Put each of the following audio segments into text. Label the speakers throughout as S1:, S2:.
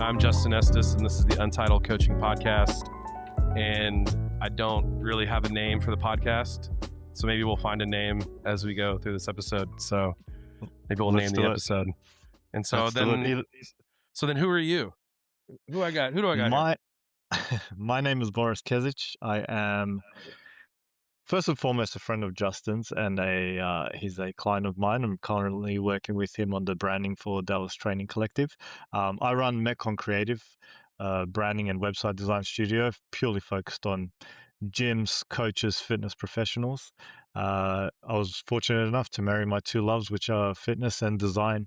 S1: I'm Justin Estes, and this is the Untitled Coaching Podcast. And I don't really have a name for the podcast, so maybe we'll find a name as we go through this episode. So maybe we'll name the episode. And so then, who are you? Who do I got here?
S2: My name is Boris Kezic. I am first and foremost a friend of Justin's, and he's a client of mine. I'm currently working with him on the branding for Dallas Training Collective. I run Metcon Creative, branding and website design studio, purely focused on gyms, coaches, fitness professionals. I was fortunate enough to marry my two loves, which are fitness and design,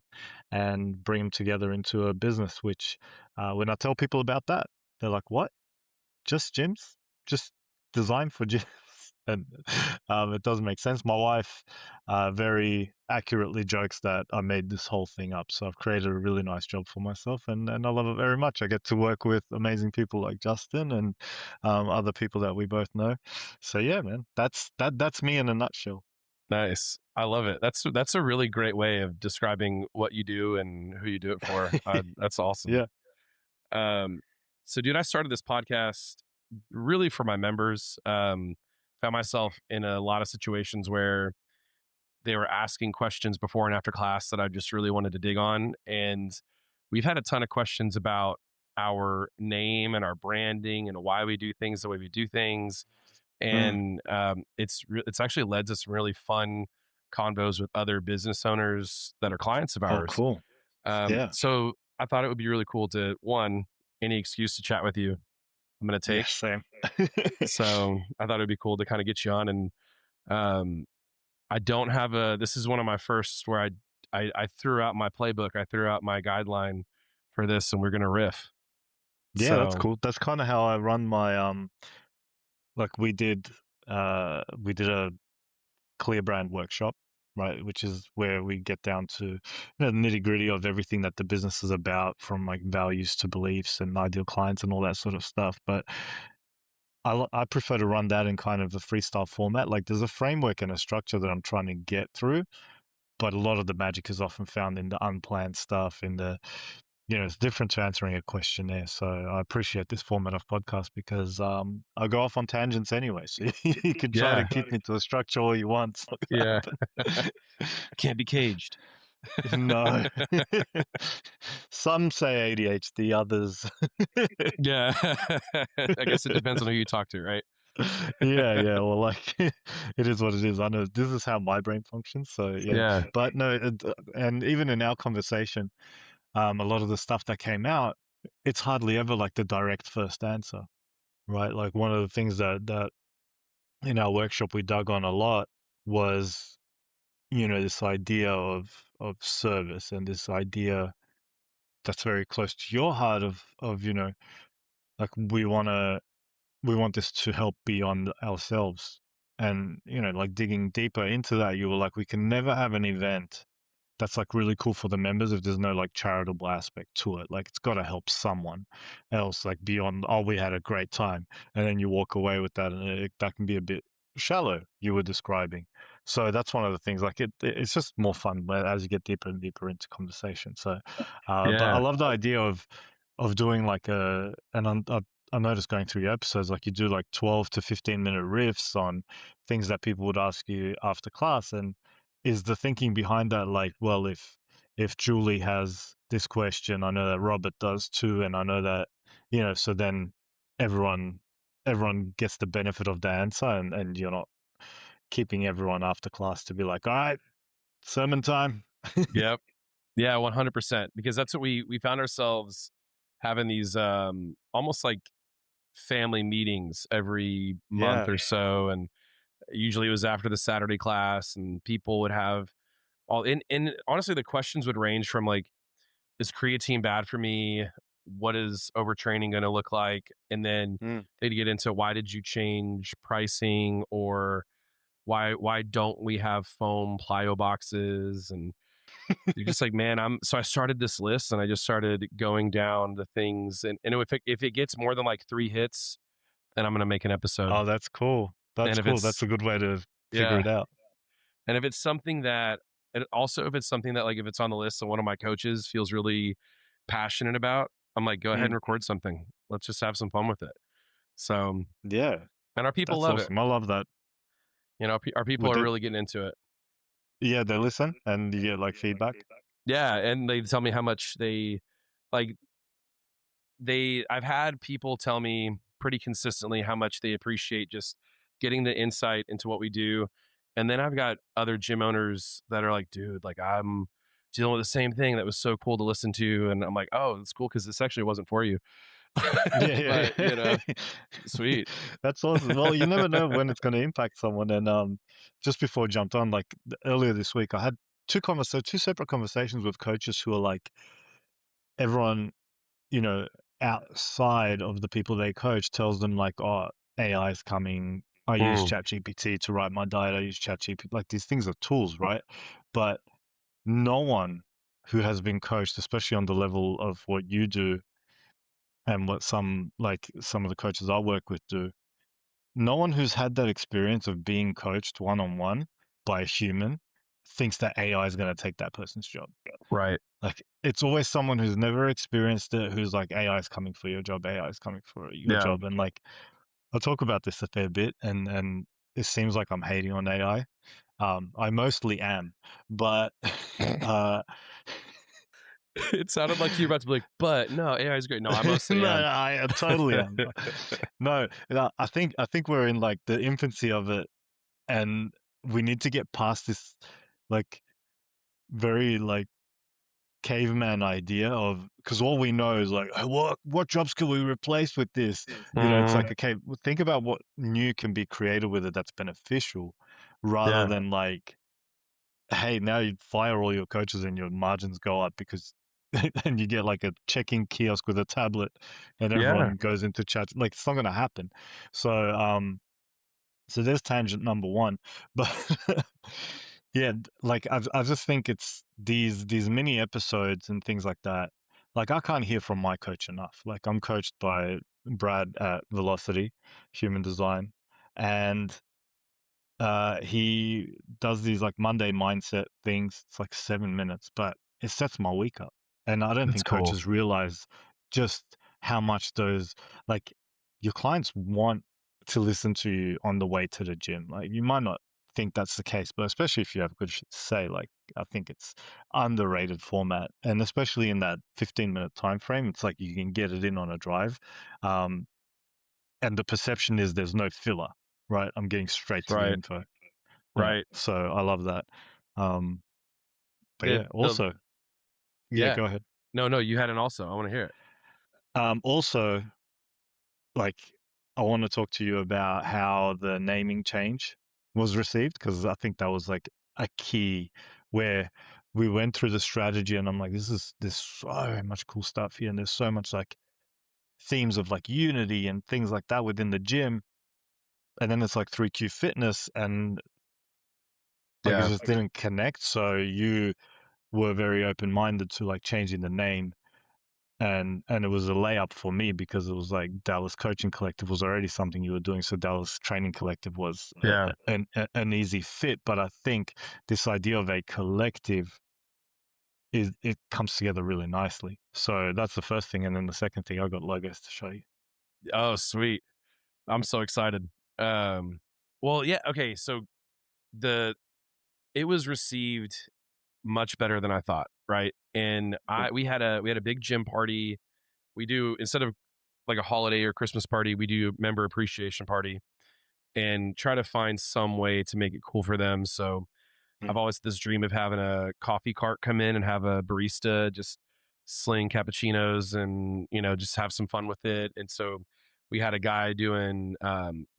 S2: and bring them together into a business, which when I tell people about that, they're like, what? Just gyms? Just design for gyms? And it doesn't make sense. My wife very accurately jokes that I made this whole thing up. So I've created a really nice job for myself, and I love it very much. I get to work with amazing people like Justin and other people that we both know. So yeah, man, that's me in a nutshell.
S1: Nice. I love it. That's a really great way of describing what you do and who you do it for. That's awesome.
S2: Yeah.
S1: So dude, I started this podcast really for my members. Found myself in a lot of situations where they were asking questions before and after class that I just really wanted to dig on. And we've had a ton of questions about our name and our branding and why we do things the way we do things. And it's actually led to some really fun convos with other business owners that are clients of
S2: Oh,
S1: ours.
S2: cool. Yeah.
S1: So I thought it would be really cool to, one, any excuse to chat with you, I'm going to take.
S2: Yeah, same.
S1: So I thought it'd be cool to kind of get you on. And I don't have this is one of my firsts where I threw out my playbook. I threw out my guideline for this, and we're going to riff.
S2: Yeah, that's cool. That's kind of how I run my, like we did a clear brand workshop, right? Which is where we get down to the nitty gritty of everything that the business is about, from like values to beliefs and ideal clients and all that sort of stuff. But I prefer to run that in kind of a freestyle format. Like there's a framework and a structure that I'm trying to get through, but a lot of the magic is often found in the unplanned stuff, in the, it's different to answering a questionnaire. So I appreciate this format of podcast because I go off on tangents anyway. So you can try to keep me to a structure all you want. So
S1: Yeah. Can't be caged.
S2: No. Some say ADHD, others.
S1: Yeah. I guess it depends on who you talk to, right?
S2: Yeah. Well, like it is what it is. I know this is how my brain functions. So yeah. But no, and even in our conversation, a lot of the stuff that came out, it's hardly ever like the direct first answer, right? Like one of the things that in our workshop we dug on a lot was, this idea of service, and this idea that's very close to your heart of like we want this to help beyond ourselves. And like digging deeper into that, you were like, we can never have an event that's like really cool for the members if there's no like charitable aspect to it. Like it's got to help someone else, like beyond, oh, we had a great time, and then you walk away with that, and that can be a bit shallow, you were describing. So that's one of the things, like it's just more fun as you get deeper and deeper into conversation. So but I love the idea of doing like I noticed going through your episodes, like you do like 12 to 15-minute riffs on things that people would ask you after class. And is the thinking behind that like, well, if Julie has this question, I know that Robert does too, and I know that, so then everyone gets the benefit of the answer, and you're not keeping everyone after class to be like, all right, sermon time.
S1: Yep. Yeah, 100%. Because that's what we found ourselves having, these almost like family meetings every month or so. And usually it was after the Saturday class, and people would have and honestly, the questions would range from like, is creatine bad for me? What is overtraining going to look like? And then they'd get into, why did you change pricing? Or why don't we have foam plyo boxes? And you're just like, man, so I started this list, and I just started going down the things. And if it gets more than like 3 hits, then I'm going to make an episode.
S2: Oh, that's cool. That's cool. That's a good way to figure it out.
S1: And if it's something that, like, if it's on the list and one of my coaches feels really passionate about, I'm like, go ahead and
S2: Mm,
S1: record something. Let's just have some fun with it. So,
S2: yeah,
S1: and our people
S2: that's
S1: love it.
S2: awesome. I love that.
S1: Our people
S2: Would
S1: are
S2: they?
S1: really getting into it.
S2: Yeah, they listen and you get like feedback.
S1: Yeah, and they tell me how much like I've had people tell me pretty consistently how much they appreciate just getting the insight into what we do. And then I've got other gym owners that are like, dude, like I'm dealing with the same thing that was so cool to listen to. And I'm like, oh, it's cool because this actually wasn't for you.
S2: Yeah, yeah,
S1: But,
S2: yeah.
S1: sweet.
S2: That's awesome. Well, you never know when it's going to impact someone. And just before I jumped on, like earlier this week, I had two separate conversations with coaches who are like everyone, you know, outside of the people they coach tells them like, oh, AI is coming. I use
S1: Mm,
S2: ChatGPT to write my diet. I use ChatGPT. Like these things are tools, right? But no one who has been coached, especially on the level of what you do and what some of the coaches I work with do, no one who's had that experience of being coached one on one by a human thinks that AI is going to take that person's job.
S1: right.
S2: Like it's always someone who's never experienced it who's like AI is coming for your job, AI is coming for your
S1: Yeah.
S2: job. And like I talk about this a fair bit and it seems like I'm hating on AI. I mostly am, but uh
S1: It sounded like you're about to be like, but no, AI is great. No, I mostly
S2: no,
S1: am.
S2: I totally am. No, I think we're in like the infancy of it, and we need to get past this like very like caveman idea of because all we know is like "Oh, what jobs can we replace with this? It's
S1: Mm,
S2: like okay, think about what new can be created with it that's beneficial, rather
S1: yeah.
S2: than like hey, now you fire all your coaches and your margins go up because and you get like a check-in kiosk with a tablet and
S1: Yeah.
S2: everyone goes into chat. Like it's not going to happen. So so there's tangent number one. But yeah, like I just think it's these mini episodes and things like that. Like I can't hear from my coach enough. Like I'm coached by Brad at Velocity Human Design, and he does these like Monday mindset things. It's like 7 minutes, but it sets my week up. And I don't
S1: That's
S2: think
S1: cool.
S2: coaches realize just how much those like your clients want to listen to you on the way to the gym. Like you might not think that's the case, but especially if you have good shit to say, like I think it's underrated format. And especially in that 15-minute time frame, it's like you can get it in on a drive. Um, and the perception is there's no filler, right? I'm getting straight to the
S1: Right.
S2: info. Yeah,
S1: Right.
S2: so I love that. Um, but
S1: The
S2: yeah,
S1: the
S2: also, yeah,
S1: yeah.
S2: go ahead.
S1: No, no, you had an also. I want to hear it.
S2: Also, like, I want to talk to you about how the naming change was received because I think that was like a key where we went through the strategy, and I'm like, there's so much cool stuff here, and there's so much like themes of like unity and things like that within the gym, and then it's like 3Q fitness, and like it
S1: Yeah.
S2: just didn't connect. So you were very open minded to like changing the name and it was a layup for me because it was like Dallas Coaching Collective was already something you were doing, so Dallas Training Collective was
S1: Yeah.
S2: an easy fit. But I think this idea of a collective is it comes together really nicely. So that's the first thing, and then the second thing, I got logos to show you.
S1: Oh, sweet. I'm so excited. Um, well, yeah, okay, so the it was received much better than I thought, right? And
S2: Cool.
S1: I we had a big gym party. We do instead of like a holiday or Christmas party, we do member appreciation party and try to find some way to make it cool for them. So I've
S2: Mm.
S1: always had this dream of having a coffee cart come in and have a barista just sling cappuccinos and just have some fun with it. And so we had a guy doing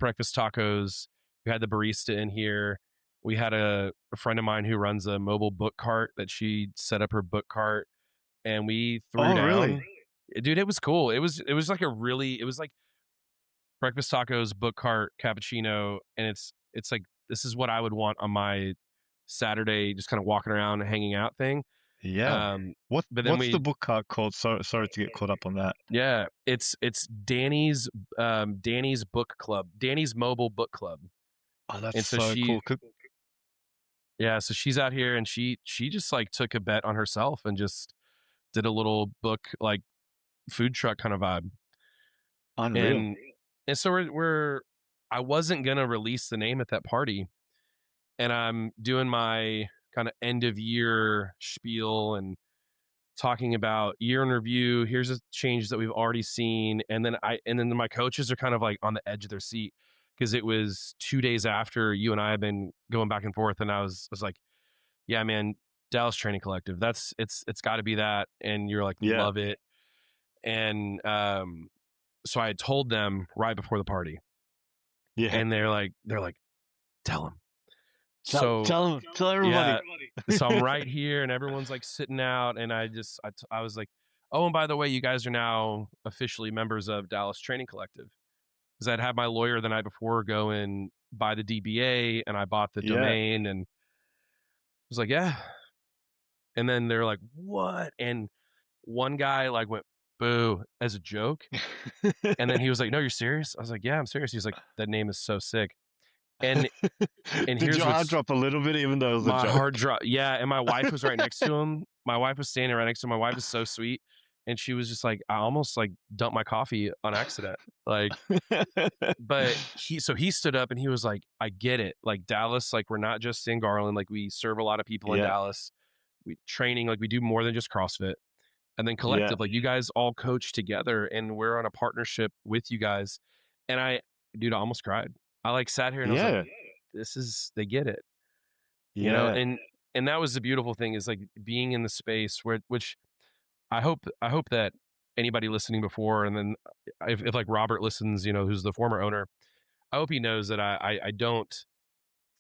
S1: breakfast tacos. We had the barista in here. We had a friend of mine who runs a mobile book cart that she set up her book cart, and we threw
S2: Oh,
S1: down.
S2: really?
S1: Dude, it was cool. It was like it was like breakfast tacos, book cart, cappuccino, and it's like this is what I would want on my Saturday, just kind of walking around and hanging out thing.
S2: Yeah.
S1: Um,
S2: What
S1: but then
S2: what's the
S1: we,
S2: book card called? Sorry to get caught up on that.
S1: yeah, it's Danny's book club, Danny's mobile book club,
S2: Oh, that's
S1: and so
S2: so cool.
S1: yeah, so she's out here and she just like took a bet on herself and just did a little book like food truck kind of vibe.
S2: Unreal.
S1: And so we're I wasn't gonna release the name at that party, and I'm doing my kind of end of year spiel and talking about year in review. Here's the changes that we've already seen, and then my coaches are kind of like on the edge of their seat because it was 2 days after you and I have been going back and forth, and I was like, yeah, man, Dallas Training Collective. It's got to be that, and you're like,
S2: Yeah.
S1: love it, and so I had told them right before the party,
S2: Yeah.
S1: and they're like, tell them. So
S2: Tell everybody.
S1: yeah, so I'm right here, and everyone's like sitting out, and I was like, oh, and by the way, you guys are now officially members of Dallas Training Collective, because I'd had my lawyer the night before go and buy the DBA, and I bought the
S2: Yeah.
S1: domain, and I was like, yeah, and then they're like, what? And one guy like went boo as a joke, and then he was like, no, you're serious? I was like, yeah, I'm serious. He's like, that name is so sick, and
S2: Did
S1: here's
S2: your heart
S1: what's
S2: drop a little bit, even though it was a
S1: my
S2: joke?
S1: heart drop. Yeah, and my wife was right next to him. My wife was standing right next to him. My wife is so sweet, and she was just like, I almost like dumped my coffee on accident. Like, but he stood up and he was like, I get it. Like Dallas, like we're not just in Garland. Like we serve a lot of people in
S2: Yeah.
S1: Dallas. We training, like we do more than just CrossFit. And then
S2: Yeah.
S1: collective, like you guys all coach together, and we're on a partnership with you guys. And dude, I almost cried. I like sat here and I was like,
S2: Yeah.
S1: they get it,
S2: Yeah.
S1: and that was the beautiful thing is like being in the space where which I hope that anybody listening before, and then if like Robert listens, who's the former owner, I hope he knows that I don't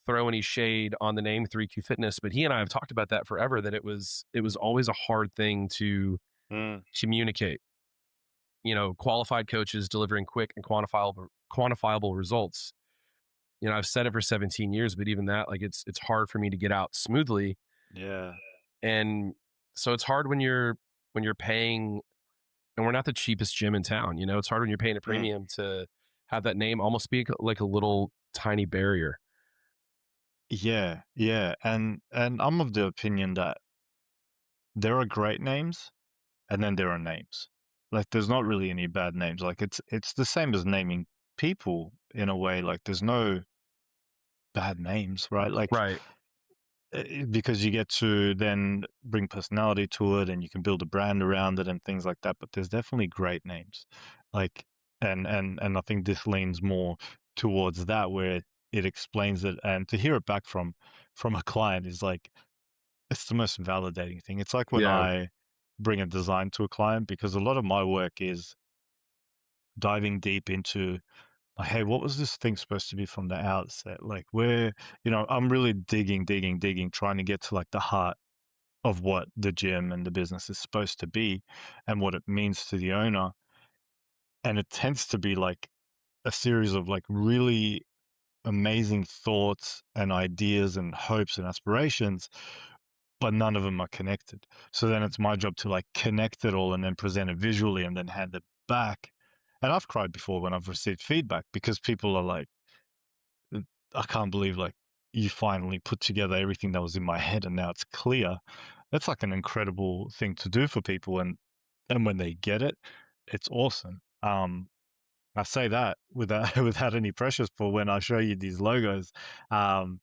S1: throw any shade on the name 3Q Fitness, but he and I have talked about that forever, that it was always a hard thing to
S2: Mm.
S1: communicate. Qualified coaches delivering quick and quantifiable results. I've said it for 17 years, but even that, like it's hard for me to get out smoothly.
S2: Yeah.
S1: And so it's hard when you're paying, and we're not the cheapest gym in town. It's hard when you're paying a
S2: Mm.
S1: premium to have that name almost be like a little tiny barrier.
S2: Yeah. Yeah. And I'm of the opinion that there are great names and then there are names. Like there's not really any bad names. Like it's the same as naming people in a way. Like there's no bad names, right? Like
S1: Right.
S2: because you get to then bring personality to it and you can build a brand around it and things like that. But there's definitely great names. Like and I think this leans more towards that where it explains it, and to hear it back from a client is like it's the most validating thing. It's like when
S1: Yeah.
S2: I bring a design to a client, because a lot of my work is diving deep into like, hey, what was this thing supposed to be from the outset? Like where, I'm really digging, trying to get to like the heart of what the gym and the business is supposed to be and what it means to the owner. And it tends to be like a series of like really amazing thoughts and ideas and hopes and aspirations, but none of them are connected. So then it's my job to like connect it all and then present it visually and then hand it back. And I've cried before when I've received feedback because people are like, I can't believe like you finally put together everything that was in my head and now it's clear. That's like an incredible thing to do for people, and when they get it, it's awesome. I say that without without any pressures for when I show you these logos. Um,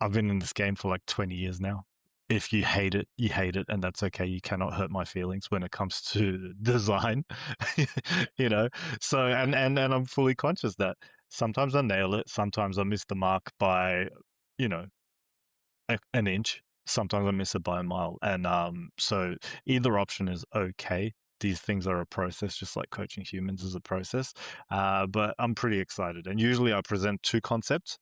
S2: I've been in this game for like 20 years now. If you hate it, you hate it, and that's okay. You cannot hurt my feelings when it comes to design, you know. So, and I'm fully conscious that sometimes I nail it, sometimes I miss the mark by, you know, an inch. Sometimes I miss it by a mile, and so either option is okay. These things are a process, just like coaching humans is a process. But I'm pretty excited, and usually I present two concepts.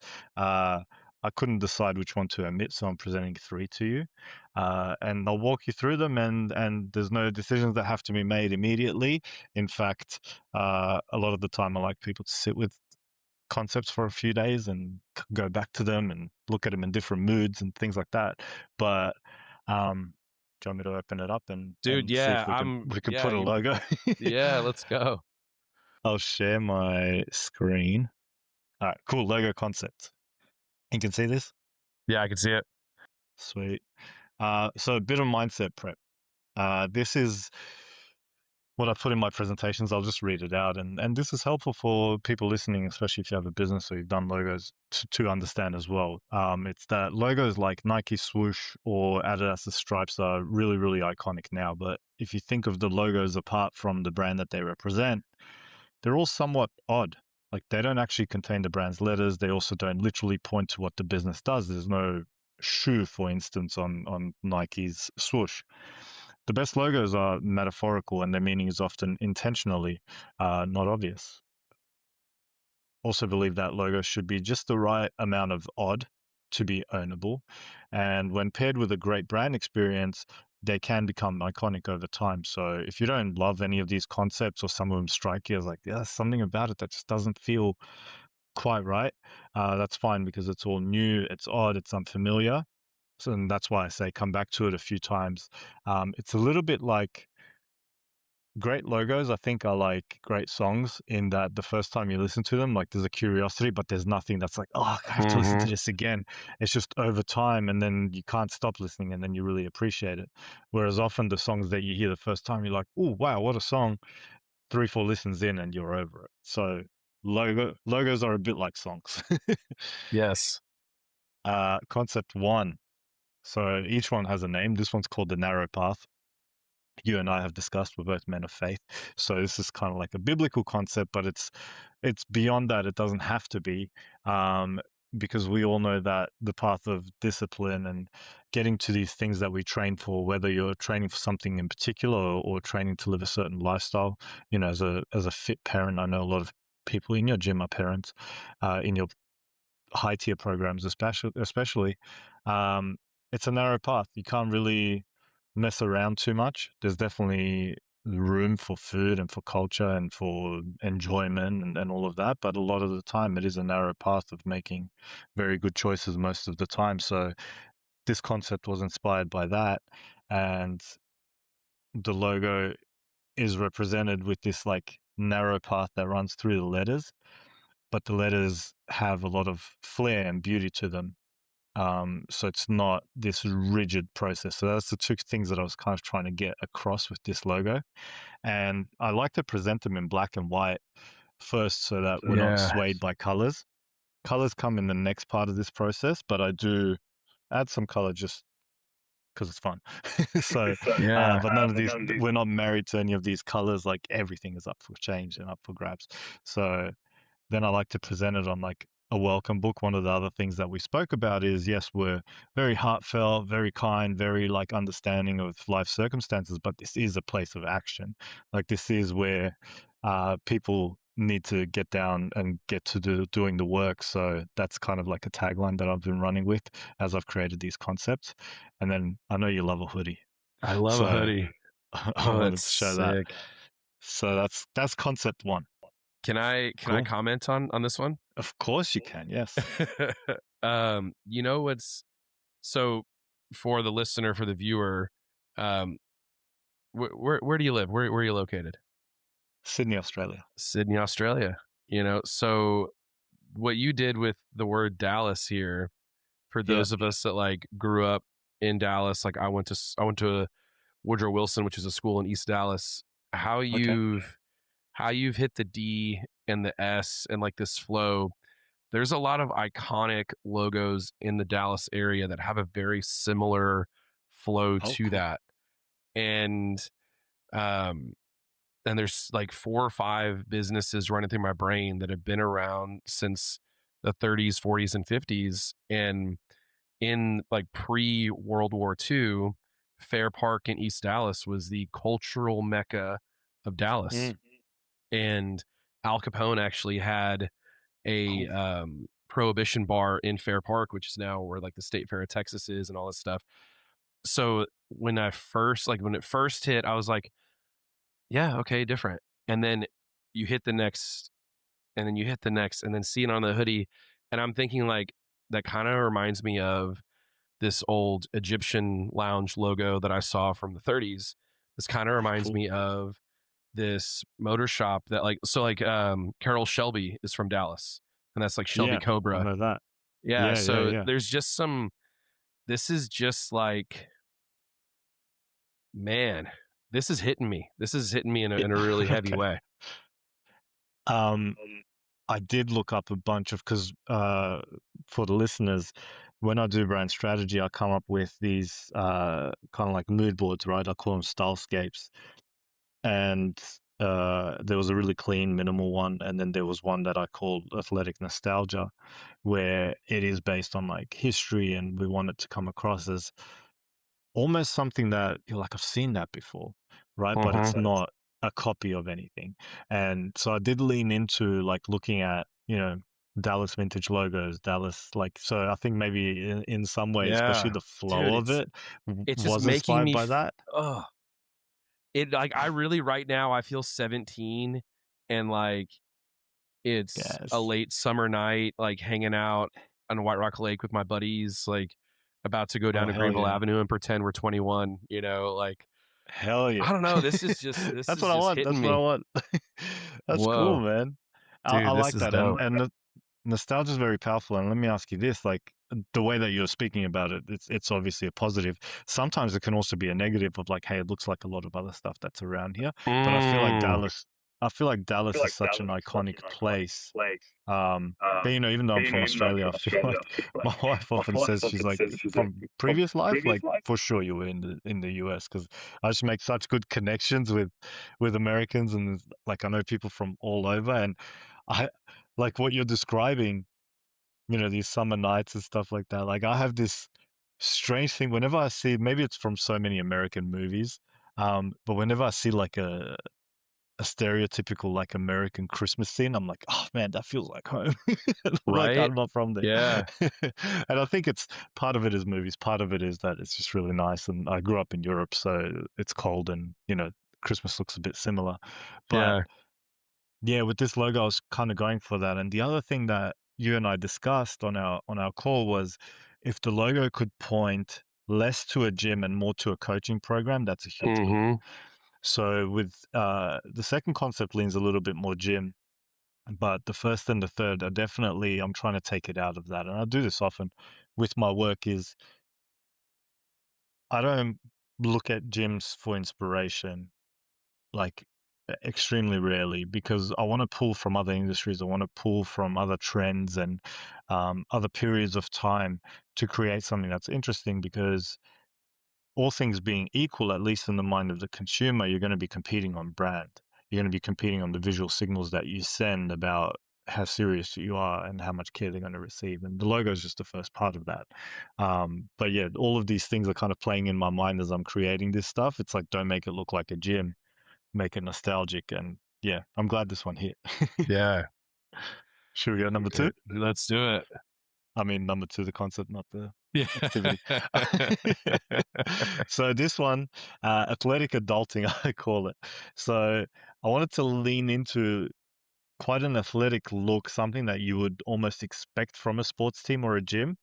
S2: I couldn't decide which one to omit, so I'm presenting three to you, and I'll walk you through them. And there's no decisions that have to be made immediately. In fact, a lot of the time I like people to sit with concepts for a few days and go back to them and look at them in different moods and things like that. But do you want me to open it up and
S1: Dude,
S2: see
S1: yeah,
S2: if we can
S1: yeah,
S2: put a logo?
S1: yeah, let's go.
S2: I'll share my screen. All right, cool logo concept. You can see this.
S1: Yeah, I can see it.
S2: Sweet. So a bit of mindset prep. This is what I put in my presentations, I'll just read it out. And this is helpful for people listening, especially if you have a business or you've done logos to understand as well. It's that logos like Nike swoosh or Adidas stripes are really, really iconic now. But if you think of the logos apart from the brand that they represent, they're all somewhat odd. Like they don't actually contain the brand's letters. They also don't literally point to what the business does. There's no shoe, for instance, on Nike's swoosh. The best logos are metaphorical and their meaning is often intentionally not obvious. Also believe that logo should be just the right amount of odd to be ownable. And when paired with a great brand experience, they can become iconic over time. So if you don't love any of these concepts or some of them strike you as like, yeah, there's something about it that just doesn't feel quite right, that's fine because it's all new, it's odd, it's unfamiliar. So, and that's why I say come back to it a few times. It's a little bit like great logos, I think, are like great songs in that the first time you listen to them, like there's a curiosity, but there's nothing that's like, oh, I have to listen to this again. It's just over time, and then you can't stop listening, and then you really appreciate it. Whereas often the songs that you hear the first time, you're like, oh, wow, what a song. 3, 4 listens in, and you're over it. So logos are a bit like songs.
S1: Yes.
S2: Concept one. So each one has a name. This one's called the narrow path. You and I have discussed, we're both men of faith. So this is kind of like a biblical concept, but it's beyond that. It doesn't have to be, um, because we all know that the path of discipline and getting to these things that we train for, whether you're training for something in particular or training to live a certain lifestyle, as a fit parent, I know a lot of people in your gym are parents, in your high tier programs, especially, um, it's a narrow path. You can't really mess around too much. There's definitely room for food and for culture and for enjoyment and all of that. But a lot of the time, it is a narrow path of making very good choices most of the time. So this concept was inspired by that. And the logo is represented with this like narrow path that runs through the letters, but the letters have a lot of flair and beauty to them. So it's not this rigid process. So that's the two things that I was kind of trying to get across with this logo. And I like to present them in black and white first so that we're not
S1: Yeah.
S2: swayed by colors. Colors come in the next part of this process, but I do add some color just because it's fun. So,
S1: Yeah.
S2: but none of these, we're not married to any of these colors. Like everything is up for change and up for grabs. So then I like to present it on like a welcome book. One of the other things that we spoke about is yes, we're very heartfelt, very kind, very like understanding of life circumstances, but this is a place of action. Like this is where people need to get down and get to doing the work. So that's kind of like a tagline that I've been running with as I've created these concepts. And then I know you love a hoodie,
S1: I love a
S2: so
S1: hoodie.
S2: I
S1: Oh,
S2: wanted
S1: that's
S2: to show that.
S1: sick.
S2: So that's concept one.
S1: Can I
S2: Cool.
S1: comment on this one?
S2: Of course you can. Yes.
S1: What's so for the listener, for the viewer, um, where do you live? Where are you located?
S2: Sydney, Australia.
S1: Sydney, Australia. So what you did with the word Dallas here, for
S2: Yeah.
S1: those of us that like grew up in Dallas, like I went to Woodrow Wilson, which is a school in East Dallas. How
S2: Okay.
S1: you've hit the D and the S and like this flow. There's a lot of iconic logos in the Dallas area that have a very similar flow
S2: Oh,
S1: to
S2: cool.
S1: that. And um and there's like 4 or 5 businesses running through my brain that have been around since the 30s, 40s, and 50s. And in like pre World War II, Fair Park in East Dallas was the cultural mecca of Dallas.
S2: Mm.
S1: And Al Capone actually had a
S2: Oh,
S1: prohibition bar in Fair Park, which is now where like the State Fair of Texas is and all this stuff. So when it first hit, I was like, yeah, okay, different. And then you hit the next, and then you hit the next, and then seeing on the hoodie, and I'm thinking like that kind of reminds me of this old Egyptian lounge logo that I saw from the 30s. This kind of
S2: oh,
S1: reminds
S2: cool.
S1: me of this motor shop that like Carol Shelby is from Dallas, and that's like Shelby
S2: Yeah, I
S1: Cobra.
S2: know that.
S1: Yeah,
S2: Yeah, yeah,
S1: so
S2: yeah.
S1: there's just some, this is just like, man, this is hitting me. This is hitting me
S2: Yeah.
S1: in a really heavy
S2: Okay.
S1: way.
S2: Um, I did look up a bunch of because for the listeners, when I do brand strategy, I come up with these kind of like mood boards, right? I call them stylescapes, and there was a really clean, minimal one, and then there was one that I called athletic nostalgia, where it is based on like history, and we want it to come across as almost something that you're like, I've seen that before, right? But
S1: Hmm.
S2: it's not a copy of anything. And so I did lean into like looking at, Dallas vintage logos, Dallas, like, so I think maybe in some way, especially
S1: Yeah,
S2: the flow
S1: dude,
S2: of it
S1: it's just
S2: was
S1: making
S2: inspired
S1: me.
S2: by that.
S1: Oh, it like I really right now I feel 17 and like it's a
S2: Yes.
S1: late summer night, like hanging out on White Rock Lake with my buddies, like about to go
S2: Oh,
S1: down to
S2: hell
S1: Greenville
S2: yeah.
S1: Avenue and pretend we're 21, like
S2: Hell yeah.
S1: I don't know, this
S2: That's
S1: is
S2: what I
S1: just
S2: want.
S1: hitting
S2: That's what I
S1: me.
S2: want. That's cool,
S1: Whoa,
S2: man. I
S1: dude, this
S2: like
S1: is
S2: that.
S1: dope.
S2: And the nostalgia is very powerful. And let me ask you this, like the way that you're speaking about it, it's obviously a positive. Sometimes it can also be a negative of like, hey, it looks like a lot of other stuff that's around here. But
S1: Mm,
S2: I feel like Dallas is such an iconic place. But even though I'm from Australia, I feel like my wife often says she's like from previous life, like for sure you were in the US because I just make such good connections with Americans and like I know people from all over and I like what you're describing, these summer nights and stuff like that. Like I have this strange thing whenever I see maybe it's from so many American movies, but whenever I see like a stereotypical like American Christmas scene, I'm like, oh man, that feels like home. Like
S1: right?
S2: I'm not from there.
S1: Yeah,
S2: And I think it's part of it is movies, part of it is that it's just really nice. And I grew up in Europe, so it's cold and Christmas looks a bit similar. But
S1: yeah.
S2: yeah, with this logo, I was kind of going for that. And the other thing that you and I discussed on our call was if the logo could point less to a gym and more to a coaching program, that's a huge win.
S1: Mhm.
S2: So with the second concept leans a little bit more gym, but the first and the third are definitely I'm trying to take it out of that. And I do this often with my work is I don't look at gyms for inspiration like extremely rarely because I want to pull from other industries. I want to pull from other trends and other periods of time to create something that's interesting because all things being equal, at least in the mind of the consumer, you're going to be competing on brand. You're going to be competing on the visual signals that you send about how serious you are and how much care they're going to receive. And the logo is just the first part of that. But yeah, all of these things are kind of playing in my mind as I'm creating this stuff. It's like, don't make it look like a gym, make it nostalgic. And yeah, I'm glad this one hit.
S1: Yeah.
S2: Should we go number two?
S1: Let's do it.
S2: I mean, number two, the concept, not the
S1: Yeah.
S2: activity. So this one, athletic adulting, I call it. So I wanted to lean into quite an athletic look, something that you would almost expect from a sports team or a gym,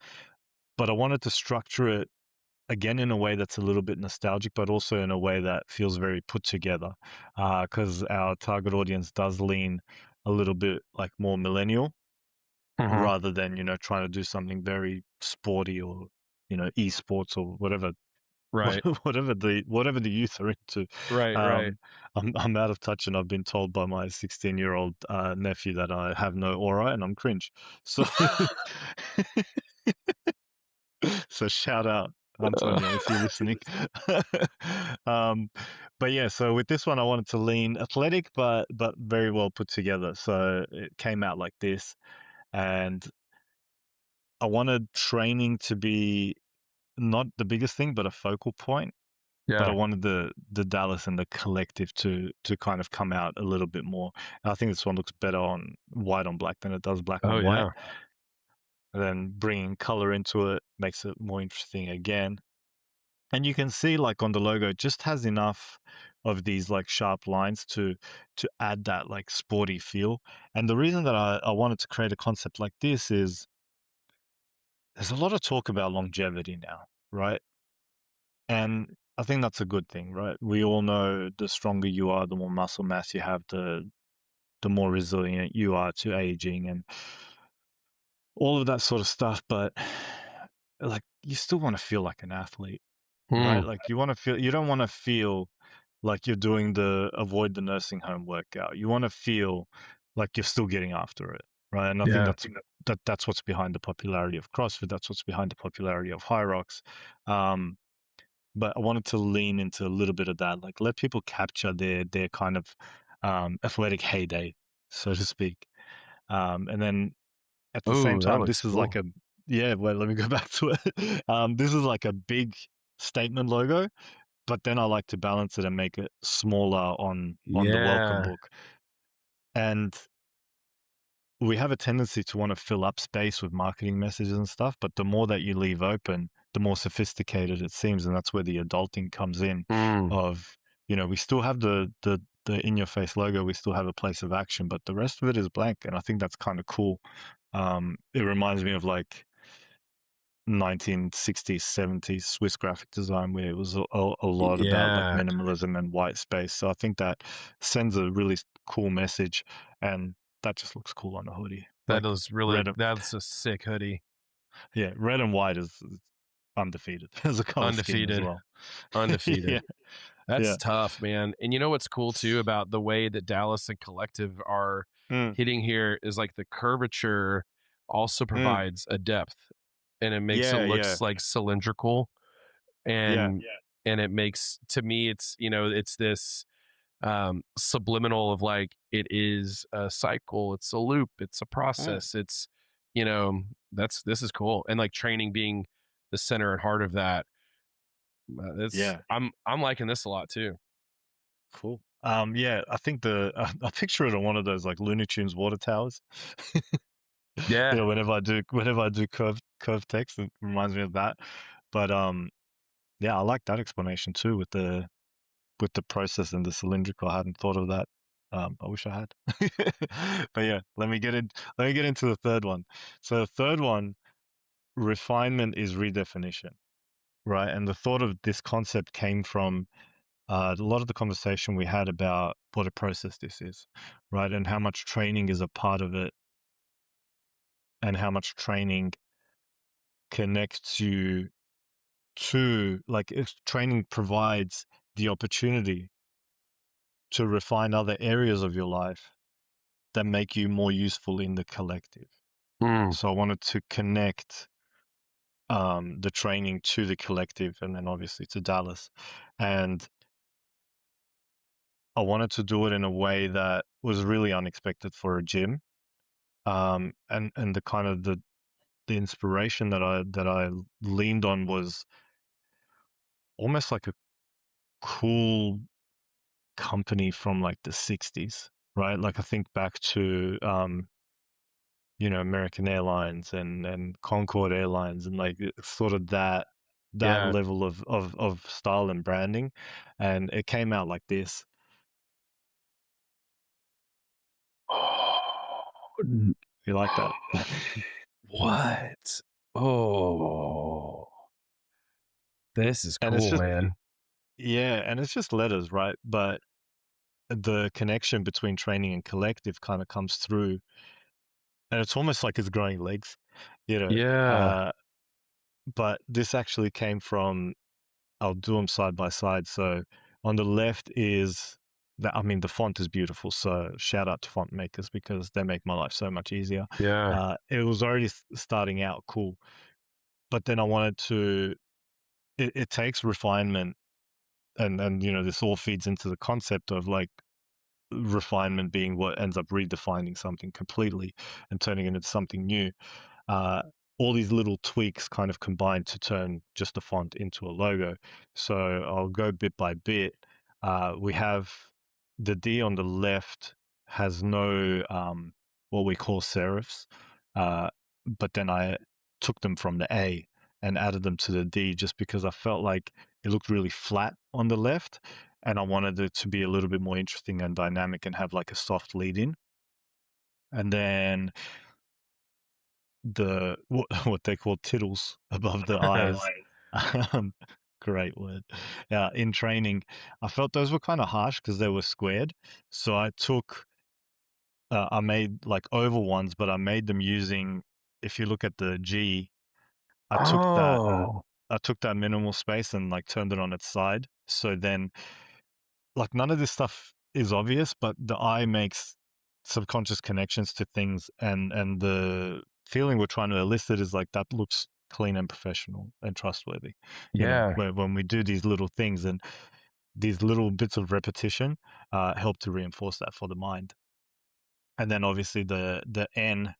S2: but I wanted to structure it again in a way that's a little bit nostalgic, but also in a way that feels very put together. Because our target audience does lean a little bit like more millennial
S1: Mhm.
S2: rather than trying to do something very sporty or esports or whatever
S1: Right.
S2: whatever the youth are into.
S1: Right, right.
S2: um I'm out of touch and I've been told by my 16-year-old nephew that I have no aura and I'm cringe, so so shout out Antonio if you're listening. um but yeah, so with this one I wanted to lean athletic but very well put together, so it came out like this. And I wanted training to be not the biggest thing, but a focal point. But I
S1: Yeah.
S2: wanted the Dallas and the collective to kind of come out a little bit more. And I think this one looks better on white on black than it does black
S1: Oh,
S2: on white.
S1: yeah.
S2: And then bringing color into it makes it more interesting again. And you can see like on the logo, it just has enough of these like sharp lines to add that like sporty feel. And the reason that I wanted to create a concept like this is there's a lot of talk about longevity now, right? And I think that's a good thing, right? We all know the stronger you are, the more muscle mass you have, the more resilient you are to aging and all of that sort of stuff. But like you still want to feel like an athlete, right?
S1: Mm.
S2: Like you don't want to feel like you're doing the avoid the nursing home workout. You want to feel like you're still getting after it, right? And I think
S1: Yeah.
S2: that's what's behind the popularity of CrossFit. That's what's behind the popularity of High Rocks. Um, but I wanted to lean into a little bit of that, like let people capture their kind of athletic heyday, so to speak. And then at the same
S1: Oh, that
S2: time,
S1: looks
S2: this is like
S1: cool.
S2: a yeah. Well, let me go back to it. This is like a big statement logo, but then I like to balance it and make it smaller on the welcome
S1: Yeah.
S2: book. And we have a tendency to want to fill up space with marketing messages and stuff, but the more that you leave open, the more sophisticated it seems, and that's where the adulting comes in.
S1: Mm.
S2: Of we still have the in your face logo, we still have a place of action, but the rest of it is blank, and I think that's kind of cool. It reminds me of like 1960s, 70s Swiss graphic design, where it was a lot about like
S1: Yeah.
S2: minimalism and white space. So I think that sends a really cool message, and that just looks cool on a hoodie.
S1: That
S2: Like
S1: is really
S2: red,
S1: that's a sick hoodie.
S2: yeah, red and white is undefeated as a color scheme as
S1: Undefeated.
S2: well.
S1: Undefeated.
S2: Yeah,
S1: That's
S2: yeah,
S1: tough, man. And you know what's cool too about the way that Dallas and Collective are
S2: mm,
S1: hitting here is like the curvature also
S2: mm,
S1: provides a depth and it makes it
S2: yeah, yeah,
S1: looks like cylindrical
S2: yeah,
S1: and and it makes to me it's it's this subliminal of like it is a cycle, it's a loop, it's a
S2: mm,
S1: process, it's you know that's this is cool and like training being the center and heart of that. It's
S2: yeah.
S1: I'm liking this a lot too.
S2: Cool. Yeah, I think I picture it on one of those like Looney Tunes water towers.
S1: Yeah.
S2: Whenever I do curve text, it reminds me of that. But yeah, I like that explanation too with the process and the cylindrical. I hadn't thought of that. I wish I had. But yeah, let me get into the third one. So the third one, refinement is redefinition, right? And the thought of this concept came from a lot of the conversation we had about what a process this is, right? And how much training is a part of it, and how much training connects you to, like, if training provides the opportunity to refine other areas of your life that make you more useful in the collective.
S1: Mm.
S2: So I wanted to connect the training to the collective, and then obviously to Dallas. And I wanted to do it in a way that was really unexpected for a gym. And the kind of the inspiration that I leaned on was almost like a cool company from like the 60s, right? Like I think back to American Airlines and Concorde Airlines, and like sort of that
S1: Yeah.
S2: level of style and branding. And it came out like this.
S1: Oh, n-
S2: You like that?
S1: what? Oh, this is
S2: And it's
S1: cool,
S2: just
S1: man.
S2: yeah, and it's just letters, right? But the connection between training and collective kind of comes through, and it's almost like it's growing legs, you know.
S1: Yeah.
S2: Uh, but this actually came from, I'll do them side by side. So on the left is I mean, the font is beautiful. So shout out to font makers because they make my life so much easier.
S1: Yeah.
S2: It was already starting out cool, but then I wanted to. It takes refinement, and this all feeds into the concept of like refinement being what ends up redefining something completely and turning it into something new. uh, all these little tweaks kind of combine to turn just a font into a logo. So I'll go bit by bit. We have the D on the left has no what we call serifs, uh, but then I took them from the A and added them to the D just because I felt like it looked really flat on the left, and I wanted it to be a little bit more interesting and dynamic and have like a soft lead in. And then what they call tittles above the eyes. Um, great word. Yeah, in training, I felt those were kind of harsh because they were squared. So I made like oval ones, but I made them using. If you look at the G, I took that.
S1: Oh.
S2: I took that minimal space and like turned it on its side. So then like none of this stuff is obvious, but the eye makes subconscious connections to things, and the feeling we're trying to elicit is like that looks clean and professional and trustworthy.
S1: Yeah.
S2: When we do these little things and these little bits of repetition help to reinforce that for the mind. And then obviously the N,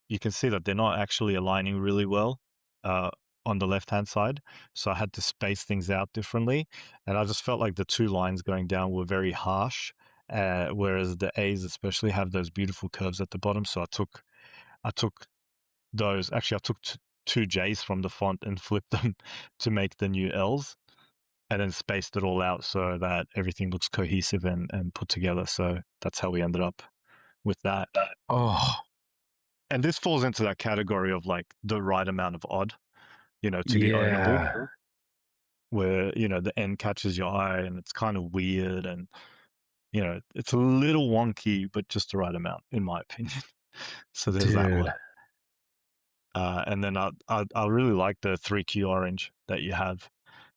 S2: you can see that they're not actually aligning really well uh, on the left hand side. So I had to space things out differently, and I just felt like the two lines going down were very harsh, whereas the A's especially have those beautiful curves at the bottom. So I took those. Actually, I took two J's from the font and flipped them to make the new L's, and then spaced it all out so that everything looks cohesive and put together. So that's how we ended up with that.
S1: Oh,
S2: And this falls into that category of like the right amount of odd, to be ownable,
S1: yeah,
S2: where, the end catches your eye and it's kind of weird and, it's a little wonky, but just the right amount, in my opinion. So there's that
S1: dude.
S2: one. And then I really like the 3Q orange that you have.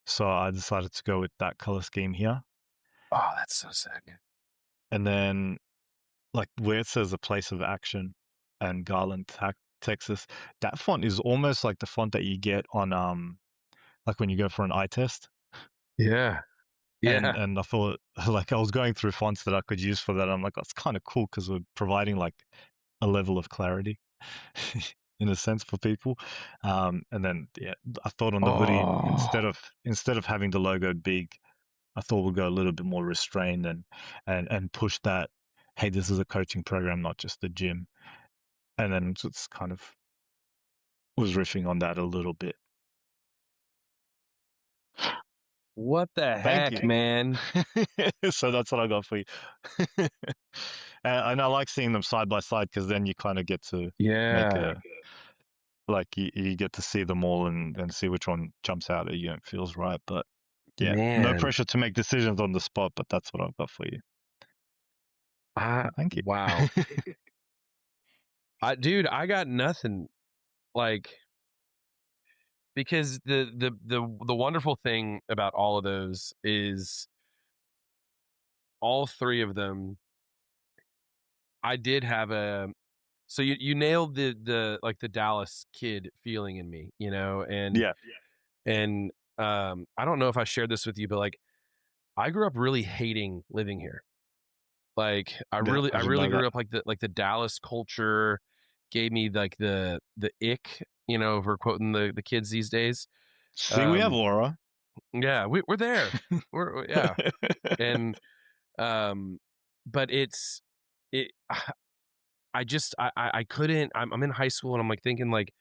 S2: So I decided to go with that color scheme here.
S1: Oh, that's so sick.
S2: And then, like, where it says a place of action and Garland, Texas, that font is almost like the font that you get on, like when you go for an eye test.
S1: Yeah,
S2: And
S1: yeah.
S2: and I thought, like, I was going through fonts that I could use for that. I'm like, that's kind of cool because we're providing like a level of clarity in a sense for people. And then yeah, I thought on the hoodie,
S1: Oh,
S2: instead of having the logo big, I thought we'll go a little bit more restrained and push that. Hey, this is a coaching program, not just a gym. And then it's kind of was riffing on that a little bit.
S1: what the
S2: Thank
S1: heck,
S2: you.
S1: man?
S2: So that's what I got for you. And I like seeing them side by side because then you kind of get to make
S1: Yeah,
S2: a like you get to see them all and see which one jumps out at you and feels right. But yeah, no
S1: man.
S2: pressure to make decisions on the spot, but that's what I've got for you. Thank you.
S1: Wow. Dude, I got nothing. Like, because the wonderful thing about all of those is all three of them. I did have a so you nailed the like the Dallas kid feeling in me,
S2: Yeah,
S1: and I don't know if I shared this with you, but like I grew up really hating living here. Like
S2: yeah, I
S1: I
S2: didn't
S1: really
S2: know
S1: grew
S2: that.
S1: up like the Dallas culture gave me like the ick, if we're quoting the kids these days.
S2: See, we have
S1: Um
S2: aura.
S1: yeah, we're there. Yeah. And but it I just I couldn't I'm in high school and I'm like thinking like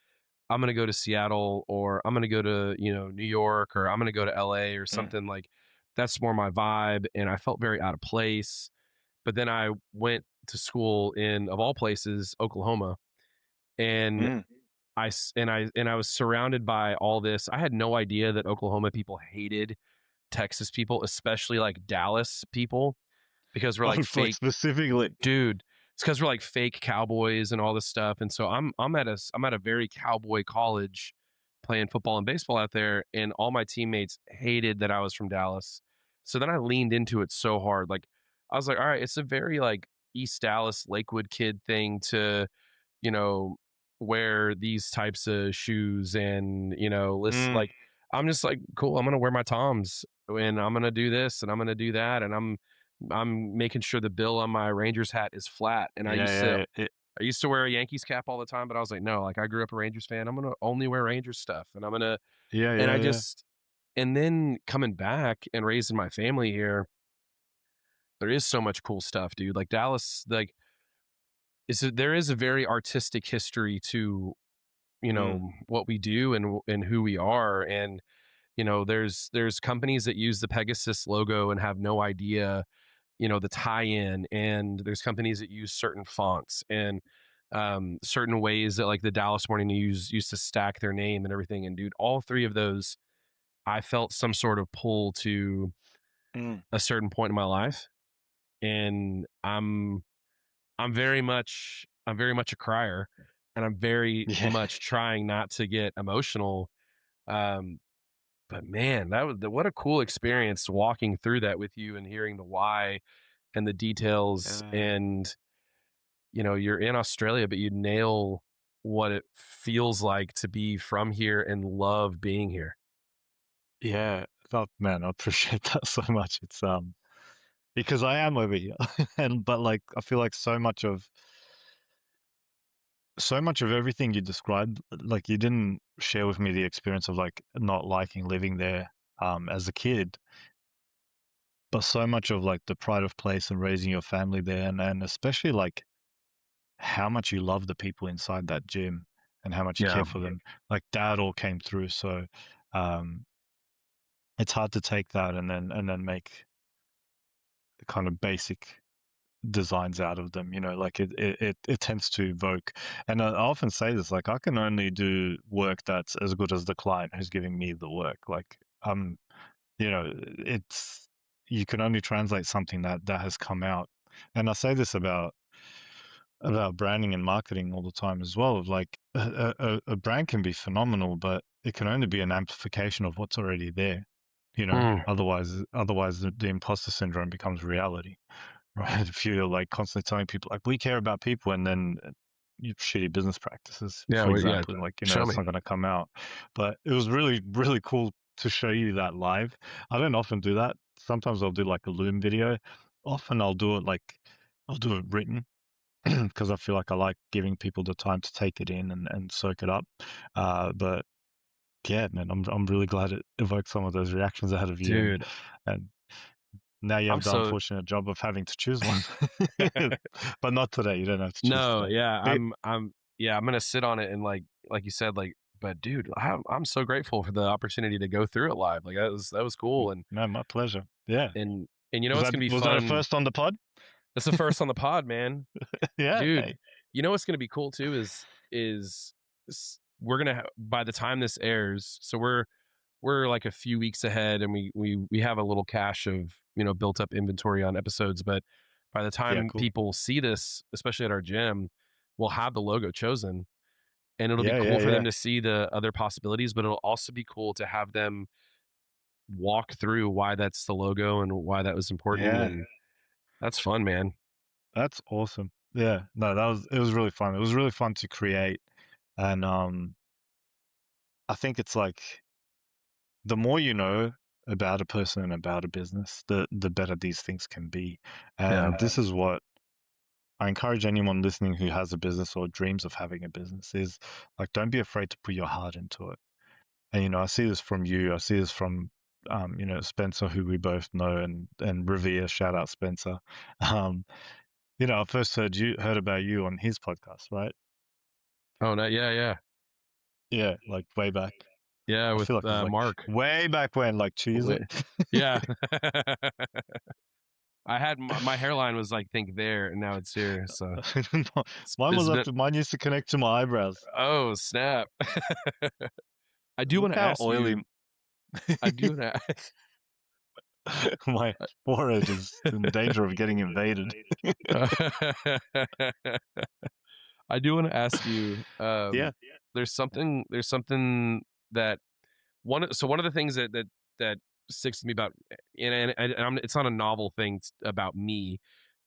S1: I'm gonna go to Seattle or I'm gonna go to, New York or I'm gonna go to LA or
S2: Mm,
S1: something like that's more my vibe. And I felt very out of place. But then I went to school in, of all places, Oklahoma, and
S2: mm.
S1: I was surrounded by all this. I had no idea that Oklahoma people hated Texas people, especially like Dallas people, because we're
S2: Oh,
S1: like
S2: like
S1: fake,
S2: specifically.
S1: dude. It's because we're like fake cowboys and all this stuff. And so I'm at a very cowboy college playing football and baseball out there, and all my teammates hated that I was from Dallas. So then I leaned into it so hard. Like I was like, all right, it's a very like East Dallas, Lakewood kid thing to, you know, wear these types of shoes and, list
S2: Mm,
S1: like I'm just like, cool, I'm gonna wear my Toms and I'm gonna do this and I'm gonna do that and I'm making sure the bill on my Rangers hat is flat. And
S2: yeah, yeah, yeah,
S1: I used to wear a Yankees cap all the time, but I was like, no, like I grew up a Rangers fan. I'm gonna only wear Rangers stuff, and
S2: yeah,
S1: and
S2: yeah,
S1: I
S2: yeah.
S1: just, and then coming back and raising my family here, there is so much cool stuff, dude. Like Dallas, like there is a very artistic history to
S2: Mm,
S1: what we do and who we are, and there's companies that use the Pegasus logo and have no idea the tie-in, and there's companies that use certain fonts and certain ways that like the Dallas Morning News used to stack their name and everything. And dude, all three of those I felt some sort of pull to
S2: mm.
S1: a certain point in my life. And I'm very much a crier, and I'm very
S2: Yeah.
S1: much trying not to get emotional. um but man, that was what a cool experience walking through that with you and hearing the why and the details.
S2: Yeah.
S1: And you're in Australia, but you nail what it feels like to be from here and love being here.
S2: Yeah. Oh, man, I appreciate that so much. It's because I am over here, and but like I feel like so much of everything you described, like you didn't share with me the experience of like not liking living there as a kid, but so much of like the pride of place and raising your family there, and especially like how much you love the people inside that gym and how much you
S1: Yeah.
S2: care for them. Like that all came through. So um, it's hard to take that and then make the kind of basic designs out of them. Like it tends to evoke. And I often say this, like I can only do work that's as good as the client who's giving me the work. Like it's you can only translate something that has come out. And I say this about branding and marketing all the time as well. Like a brand can be phenomenal, but it can only be an amplification of what's already there.
S1: Mm.
S2: Otherwise the imposter syndrome becomes reality, right? If you're like constantly telling people like we care about people, and then you shitty business practices,
S1: Yeah.
S2: for
S1: Yeah.
S2: example, like
S1: Show
S2: it's
S1: me.
S2: not going to come out. But it was really really cool to show you that live. I don't often do that. Sometimes I'll do like a Loom video. Often I'll do it written because I feel like I like giving people the time to take it in and soak it up. But yeah, man, I'm really glad it evoked some of those reactions out of you,
S1: Dude,
S2: and now you
S1: I'm
S2: have the
S1: so
S2: unfortunate job of having to choose one. But not today. You don't have to choose
S1: no,
S2: today.
S1: yeah,
S2: But
S1: I'm gonna sit on it and like you said, like, but dude, I'm so grateful for the opportunity to go through it live. Like that was cool,
S2: man, my pleasure. Yeah.
S1: and
S2: Was
S1: what's
S2: that
S1: gonna be
S2: was that a
S1: fun.
S2: first on the pod?
S1: That's the first on the pod, man.
S2: Yeah.
S1: Dude,
S2: Hey.
S1: what's gonna be cool too we're gonna by the time this airs, so we're like a few weeks ahead, and we have a little cache of built up inventory on episodes, but by the
S2: Yeah.
S1: time
S2: Cool.
S1: people see this, especially at our gym, we'll have the logo chosen, and it'll be
S2: Yeah.
S1: cool
S2: Yeah.
S1: for them
S2: Yeah.
S1: to see the other possibilities, but it'll also be cool to have them walk through why that's the logo and why that was important,
S2: Yeah.
S1: and that's fun, man.
S2: That's awesome. Yeah. No, it was really fun. It was really fun to create, and I think it's like the more you know about a person and about a business, the better these things can be.
S1: Yeah.
S2: And this is what I encourage anyone listening who has a business or dreams of having a business is like, don't be afraid to put your heart into it. And I see this from you. I see this from Spencer, who we both know and revere. Shout out Spencer. Um, I first heard about you on his podcast, right?
S1: Oh no, yeah, yeah.
S2: Yeah, like way back.
S1: Yeah,
S2: I
S1: with
S2: feel like it was like
S1: Mark.
S2: way back when, like 2 years ago.
S1: Wi- Yeah. I had my hairline was like think there, and now it's here. So
S2: Mine
S1: it's
S2: was
S1: been
S2: up. Mine used to connect to my eyebrows.
S1: oh snap. I do want
S2: Look
S1: to
S2: how
S1: ask
S2: oily
S1: you. I do want to.
S2: my forehead is in danger of getting invaded.
S1: I do want to ask you.
S2: Yeah,
S1: There's something that one of the things that sticks to me about, it's not a novel thing about me.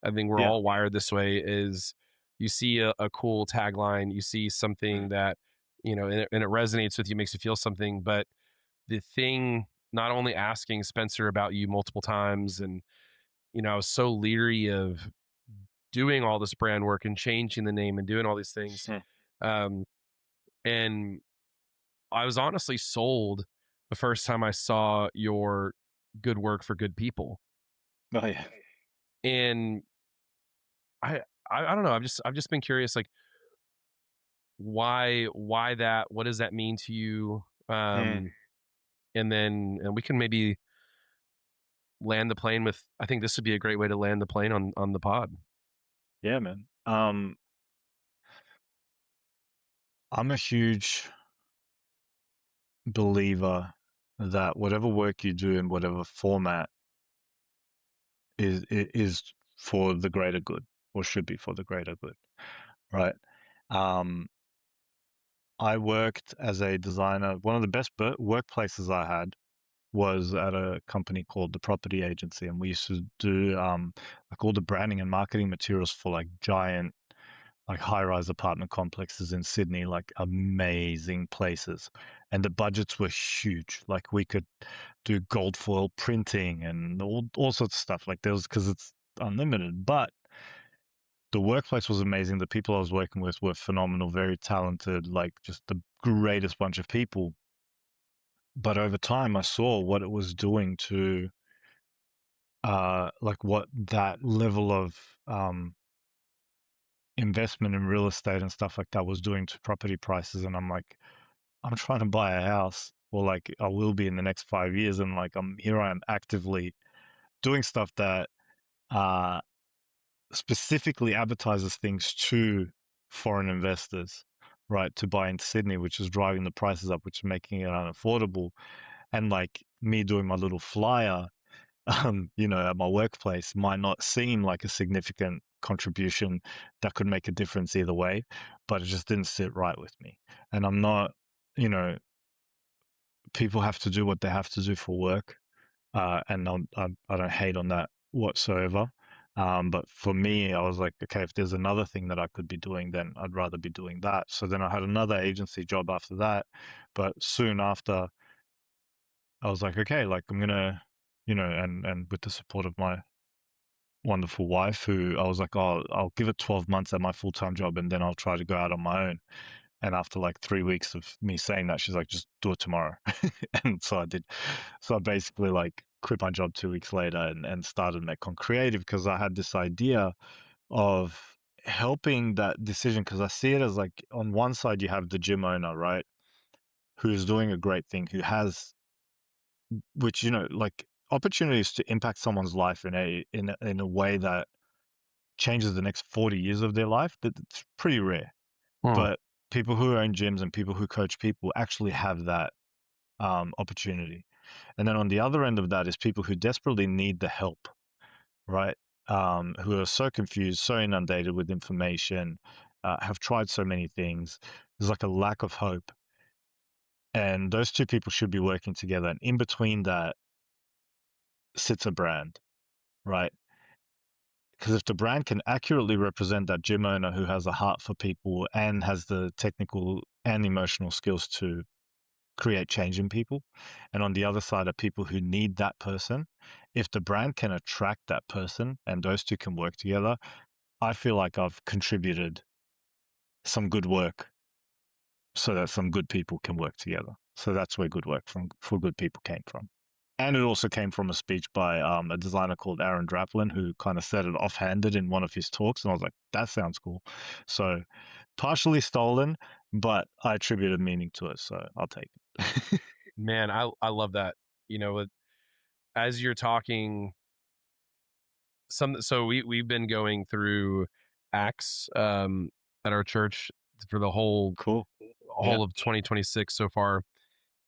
S1: I think we're
S2: yeah,
S1: all wired this way. Is you see a cool tagline, you see something that and it resonates with you, makes you feel something. But the thing, not only asking Spencer about you multiple times, and I was so leery of doing all this brand work and changing the name and doing all these things.
S2: Hmm.
S1: Um, and I was honestly sold the first time I saw your good work for good people.
S2: Oh yeah.
S1: And I I don't know, I've just been curious, like, why that, what does that mean to you?
S2: Hmm.
S1: And we can maybe land the plane with, I think this would be a great way to land the plane on the pod.
S2: Yeah, man. I'm a huge believer that whatever work you do in whatever format is for the greater good, or should be for the greater good, right? Um, I worked as a designer. One of the best workplaces I had was at a company called the Property Agency, and we used to do like all the branding and marketing materials for like giant, like high-rise apartment complexes in Sydney, like amazing places. And the budgets were huge. Like we could do gold foil printing and all sorts of stuff. Like there was, because it's unlimited. But the workplace was amazing. The people I was working with were phenomenal, very talented, like just the greatest bunch of people. But over time, I saw what it was doing to, like what that level of investment in real estate and stuff like that was doing to property prices. And I'm like, I'm trying to buy a house, or like I will be in the next 5 years, and like I am actively doing stuff that uh specifically advertises things to foreign investors, right, to buy into Sydney, which is driving the prices up, which is making it unaffordable. And like me doing my little flyer, at my workplace might not seem like a significant contribution that could make a difference either way, but it just didn't sit right with me. And I'm not, you know, people have to do what they have to do for work, and I don't hate on that whatsoever. But for me, I was like, okay, if there's another thing that I could be doing, then I'd rather be doing that. So then I had another agency job after that, but soon after, I was like, okay, like I'm gonna, and with the support of my wonderful wife, who I was like, oh, I'll give it 12 months at my full-time job, and then I'll try to go out on my own. And after like 3 weeks of me saying that, she's like, just do it tomorrow. And so I did. So I basically like quit my job 2 weeks later and started Metcon Creative, because I had this idea of helping that decision. Because I see it as like, on one side, you have the gym owner, right? Who's doing a great thing, who has, which, like opportunities to impact someone's life in a way that changes the next 40 years of their life. That's pretty rare.
S1: Hmm.
S2: But people who own gyms and people who coach people actually have that opportunity. And then on the other end of that is people who desperately need the help, right? Who are so confused, so inundated with information, have tried so many things. There's like a lack of hope. And those two people should be working together. And in between that sits a brand, right? Because if the brand can accurately represent that gym owner who has a heart for people and has the technical and emotional skills to create change in people, and on the other side are people who need that person, if the brand can attract that person and those two can work together, I feel like I've contributed some good work so that some good people can work together. So that's where good work from for good people came from. And it also came from a speech by a designer called Aaron Draplin, who kind of said it offhanded in one of his talks. And I was like, that sounds cool. So partially stolen, but I attributed meaning to it. So I'll take it.
S1: Man, I love that. As you're talking, so we've been going through Acts at our church for the whole
S2: Cool. Yeah.
S1: whole of 2026 so far,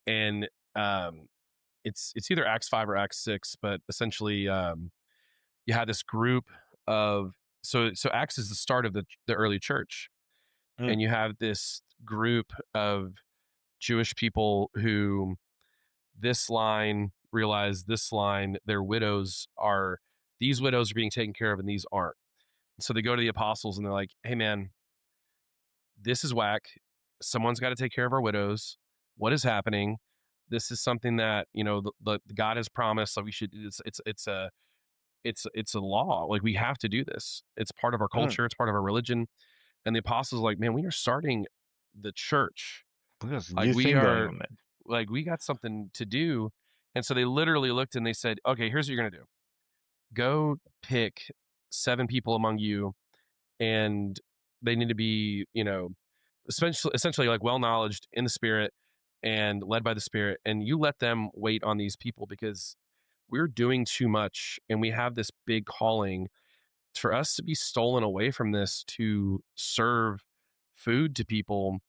S1: and um, it's either Acts 5 or Acts 6, but essentially you had this group of, so Acts is the start of the early church,
S2: Mm.
S1: and you have this group of Jewish people who this line realize this line, their widows are, these widows are being taken care of and these aren't. So they go to the apostles and they're like, hey man, this is whack. Someone's got to take care of our widows. What is happening? This is something that, the God has promised. Like we should, it's a law. Like we have to do this. It's part of our
S2: Mm.
S1: culture. It's part of our religion. And the apostles are like, man, we are starting the church.
S2: There's a
S1: Like
S2: new
S1: we
S2: thing going
S1: are,
S2: on, man.
S1: like we got something to do. And so they literally looked and they said, okay, here's what you're going to do. Go pick 7 people among you, and they need to be, essentially like well knowledged in the spirit and led by the spirit. And you let them wait on these people because we're doing too much and we have this big calling for us to be stolen away from this to serve food to people.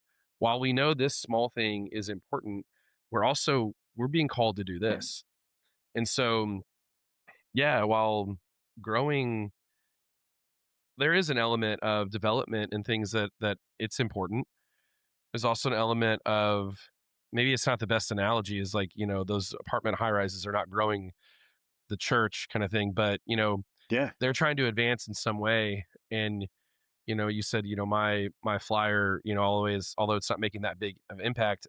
S1: While we know this small thing is important, we're being called to do this. And so, yeah, while growing, there is an element of development and things that it's important. There's also an element of maybe it's not the best analogy is like, those apartment high rises are not growing the church kind of thing, but
S2: Yeah.
S1: they're trying to advance in some way. And you said, my flyer, always, although it's not making that big of impact,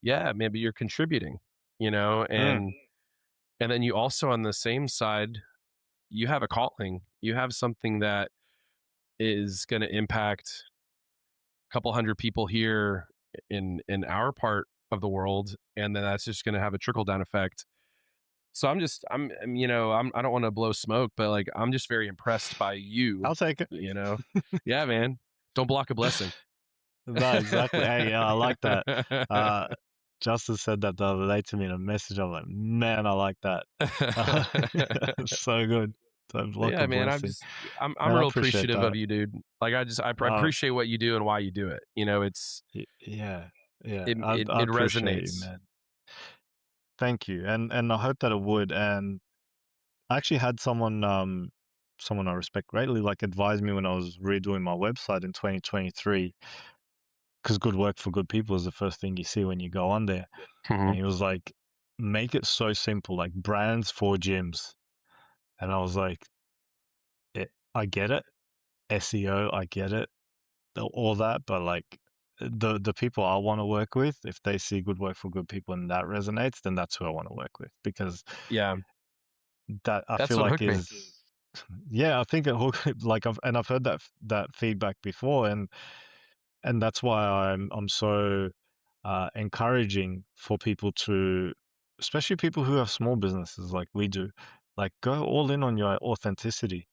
S1: yeah, maybe you're contributing,
S2: Mm.
S1: and then you also on the same side, you have a calling. You have something that is going to impact a couple hundred people here in our part of the world, and then that's just going to have a trickle down effect. So I don't want to blow smoke, but like I'm just very impressed by you,
S2: I'll take it.
S1: you know. Yeah, man. Don't block a blessing.
S2: No, exactly. Hey, yeah, I like that. Uh, Justice said that the other day to me in a message. I'm like, man, I like that. Uh, so good. Don't block a
S1: Yeah, man.
S2: blessing.
S1: I'm
S2: Man, I
S1: real
S2: appreciate
S1: appreciative of
S2: that.
S1: you, dude. Like I
S2: Uh,
S1: appreciate what you do and why you do it. It's
S2: yeah, yeah.
S1: it
S2: I
S1: it,
S2: I
S1: it
S2: appreciate you,
S1: resonates.
S2: man. Thank you, and I hope that it would. And I actually had someone I respect greatly, like advise me when I was redoing my website in 2023, because good work for good people is the first thing you see when you go on there. And
S1: Mhm.
S2: he was like, make it so simple, like brands for gyms. And I was like, I get it, SEO, I get it, all that, but like the people I want to work with, if they see good work for good people and that resonates, then that's who I want to work with, because
S1: Yeah,
S2: that I
S1: that's
S2: feel
S1: what
S2: like
S1: hooked me.
S2: is yeah, I think it like I've heard that feedback before, and that's why I'm so encouraging for people to, especially people who have small businesses like we do, like go all in on your authenticity,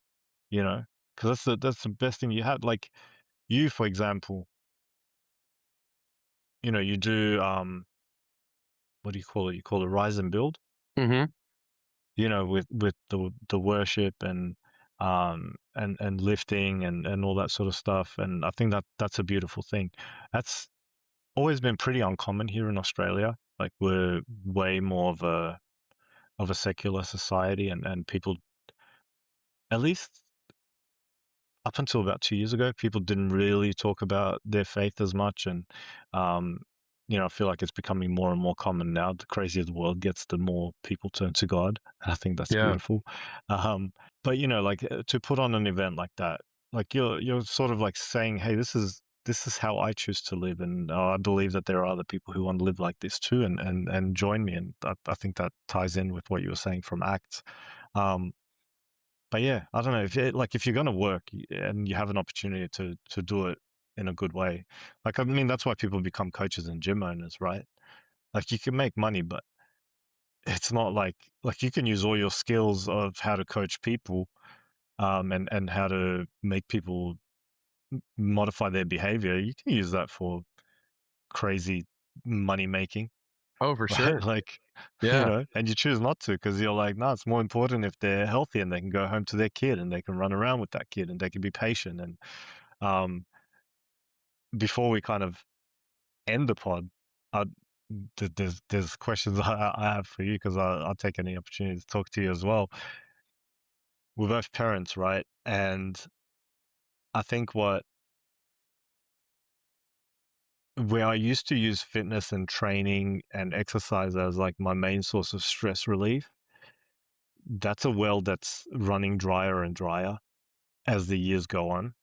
S2: you know, because that's the best thing you have. Like you, for example, you do what do you call it? You call it rise and build,
S1: Mhm.
S2: with the worship and lifting and all that sort of stuff. And I think that that's a beautiful thing. That's always been pretty uncommon here in Australia. Like we're way more of a secular society, and people, at least up until about 2 years ago, people didn't really talk about their faith as much. And um, I feel like it's becoming more and more common now. The crazier the world gets, the more people turn to God. And I think that's
S1: Yeah.
S2: beautiful. Um, but like to put on an event like that, like you're sort of like saying, hey, this is how I choose to live, and I believe that there are other people who want to live like this too, and join me. And I think that ties in with what you were saying from Acts. Um, but yeah, I don't know if you're gonna work and you have an opportunity to do it in a good way. Like I mean, that's why people become coaches and gym owners, right? Like you can make money, but it's not like you can use all your skills of how to coach people, and how to make people modify their behavior. You can use that for crazy money making,
S1: Oh, for
S2: right?
S1: sure.
S2: Like,
S1: Yeah.
S2: and you choose not to because you're like, no, it's more important if they're healthy and they can go home to their kid and they can run around with that kid and they can be patient. And um, before we kind of end the pod, I, there's questions I have for you because I'll take any opportunity to talk to you as well. We're both parents, right? And I think where I used to use fitness and training and exercise as like my main source of stress relief, that's a well that's running drier and drier as the years go on.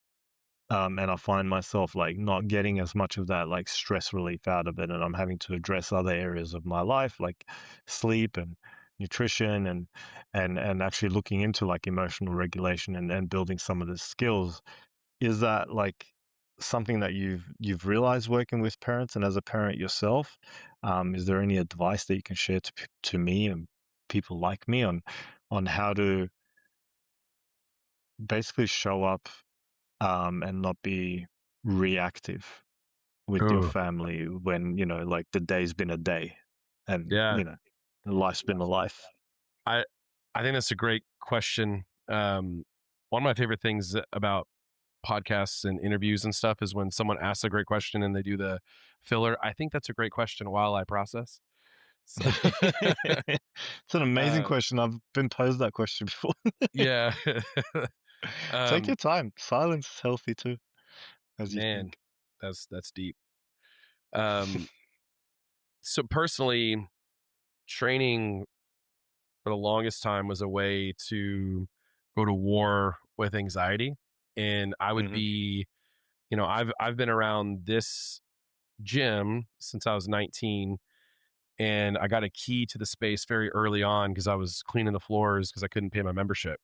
S2: And I find myself like not getting as much of that like stress relief out of it, and I'm having to address other areas of my life like sleep and nutrition and actually looking into like emotional regulation and building some of the skills. Is that like something that you've realized working with parents, and as a parent yourself, is there any advice that you can share to me and people like me on how to basically show up and not be reactive with your
S1: Oh,
S2: family when like the day's been a day, and
S1: yeah.
S2: life's been a life.
S1: I I think that's a great question. One of my favorite things about podcasts and interviews and stuff is when someone asks a great question and they do the filler. I think that's a great question while I process. So,
S2: It's an amazing
S1: uh,
S2: question. I've been posed that question before.
S1: yeah.
S2: Take your
S1: um,
S2: time. Silence is healthy too, as you
S1: man,
S2: think.
S1: that's deep. Um, So personally, training for the longest time was a way to go to war with anxiety. And I would
S2: Mhm.
S1: be, I've been around this gym since I was 19, and I got a key to the space very early on because I was cleaning the floors because I couldn't pay my membership.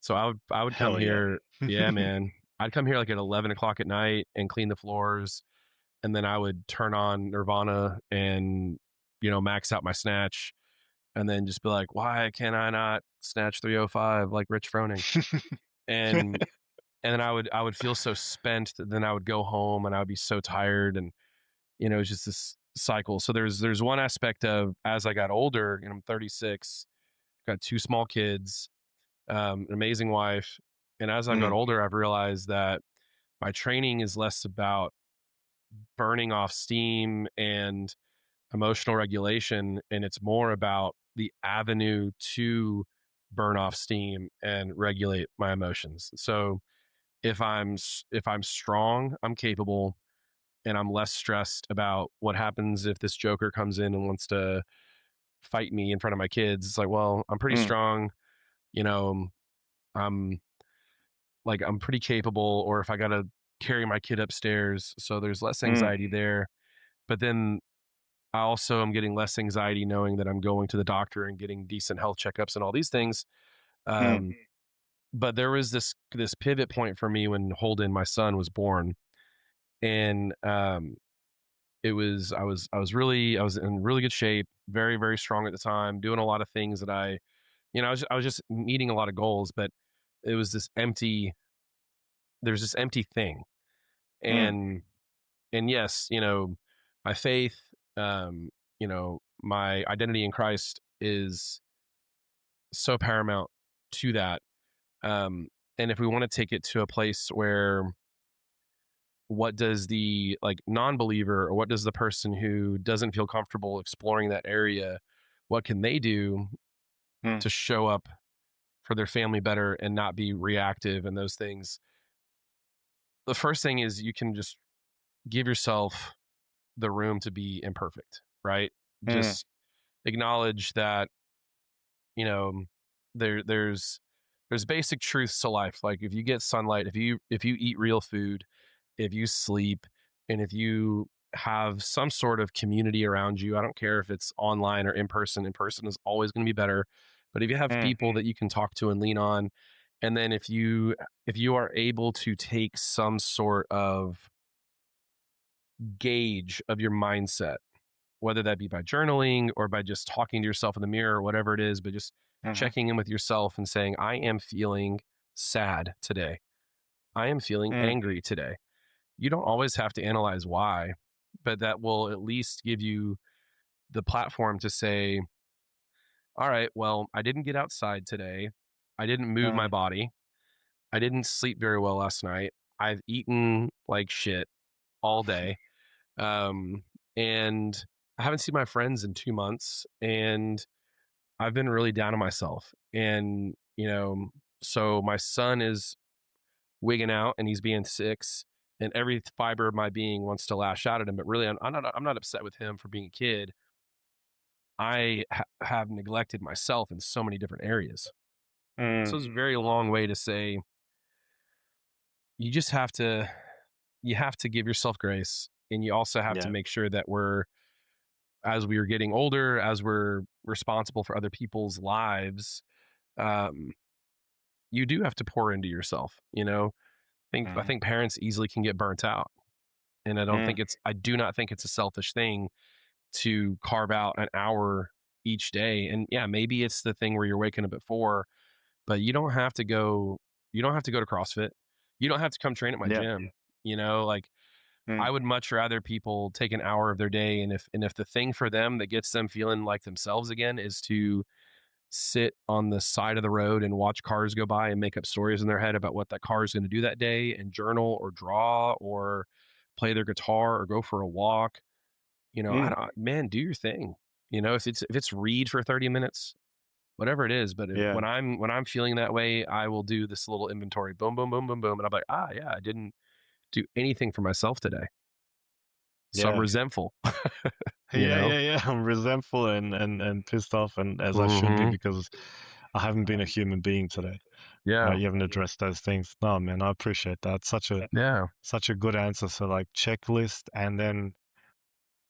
S1: So I would come
S2: Hell yeah.
S1: here, yeah, man. I'd come here like at 11 o'clock at night and clean the floors, and then I would turn on Nirvana and max out my snatch, and then just be like, why can I not snatch 305 like Rich Froning? And then I would feel so spent that then I would go home and I would be so tired, and it's just this cycle. So there's one aspect of, as I got older, I'm 36, got two small kids, an amazing wife, and as I've got
S2: Mm,
S1: older, I've realized that my training is less about burning off steam and emotional regulation, and it's more about the avenue to burn off steam and regulate my emotions. So if I'm strong, I'm capable, and I'm less stressed about what happens if this joker comes in and wants to fight me in front of my kids. It's like, well, I'm pretty
S2: mm,
S1: strong, you know, I'm I'm pretty capable, or if I got to carry my kid upstairs, so there's less
S2: mm,
S1: anxiety there. But then I also am getting less anxiety knowing that I'm going to the doctor and getting decent health checkups and all these things.
S2: mm,
S1: Um, but there was this pivot point for me when Holden, my son, was born, and I was in really good shape, very very strong at the time, doing a lot of things that I was just meeting a lot of goals, but it was this empty. There's this empty thing,
S2: mm,
S1: and yes, my faith, my identity in Christ is so paramount to that. Um, and if we want to take it to a place where, what does the non-believer, or what does the person who doesn't feel comfortable exploring that area, what can they do
S2: mm,
S1: to show up for their family better and not be reactive and those things? The first thing is, you can just give yourself the room to be imperfect, right?
S2: mm,
S1: Just acknowledge that, you know, there's basic truths to life. Like, if you get sunlight, if you eat real food, if you sleep, and if you have some sort of community around you, I don't care if it's online or in person is always going to be better. But if you have
S2: mm,
S1: people that you can talk to and lean on, and then if you are able to take some sort of gauge of your mindset, whether that be by journaling or by just talking to yourself in the mirror or whatever it is, but just
S2: mhm,
S1: checking in with yourself and saying, I am feeling sad today. I am feeling
S2: mm,
S1: angry today. You don't always have to analyze why, but that will at least give you the platform to say, all right, well, I didn't get outside today. I didn't move my
S2: mm,
S1: body. I didn't sleep very well last night. I've eaten like shit all day. Um, and I haven't seen my friends in 2 months, and I've been really down on myself. And, so my son is wigging out and he's being 6, and every fiber of my being wants to lash out at him. But really, I'm not upset with him for being a kid. I have neglected myself in so many different areas. So
S2: mm.
S1: it's a very long way to say, you just you have to give yourself grace, and you also have to
S2: Yeah.
S1: make sure that as we are getting older, as we're responsible for other people's lives, um, you do have to pour into yourself. I
S2: Mhm,
S1: think parents easily can get burnt out, and
S2: mm,
S1: I do not think it's a selfish thing to carve out an hour each day. And yeah, maybe it's the thing where you're waking up at 4, but you don't have to go to CrossFit. You don't have to come train at my
S2: yeah.
S1: gym. Like,
S2: Mm,
S1: I would much rather people take an hour of their day, and if the thing for them that gets them feeling like themselves again is to sit on the side of the road and watch cars go by and make up stories in their head about what that car is going to do that day, and journal or draw or play their guitar or go for a walk. I
S2: mm,
S1: don't, man, do your thing. If it's read for 30 minutes, whatever it is. But
S2: yeah.
S1: when I'm feeling that way, I will do this little inventory, boom, boom, boom, boom, boom, and I'm like, yeah, I didn't do anything for myself today. So I'm
S2: Yeah.
S1: resentful, you
S2: Yeah,
S1: know?
S2: yeah, yeah. I'm resentful and pissed off, and as I should be,
S1: Mhm.
S2: because I haven't been a human being today.
S1: Yeah.
S2: You haven't addressed those things. No, man, I appreciate that.
S1: Yeah.
S2: Such a good answer. So like checklist, and then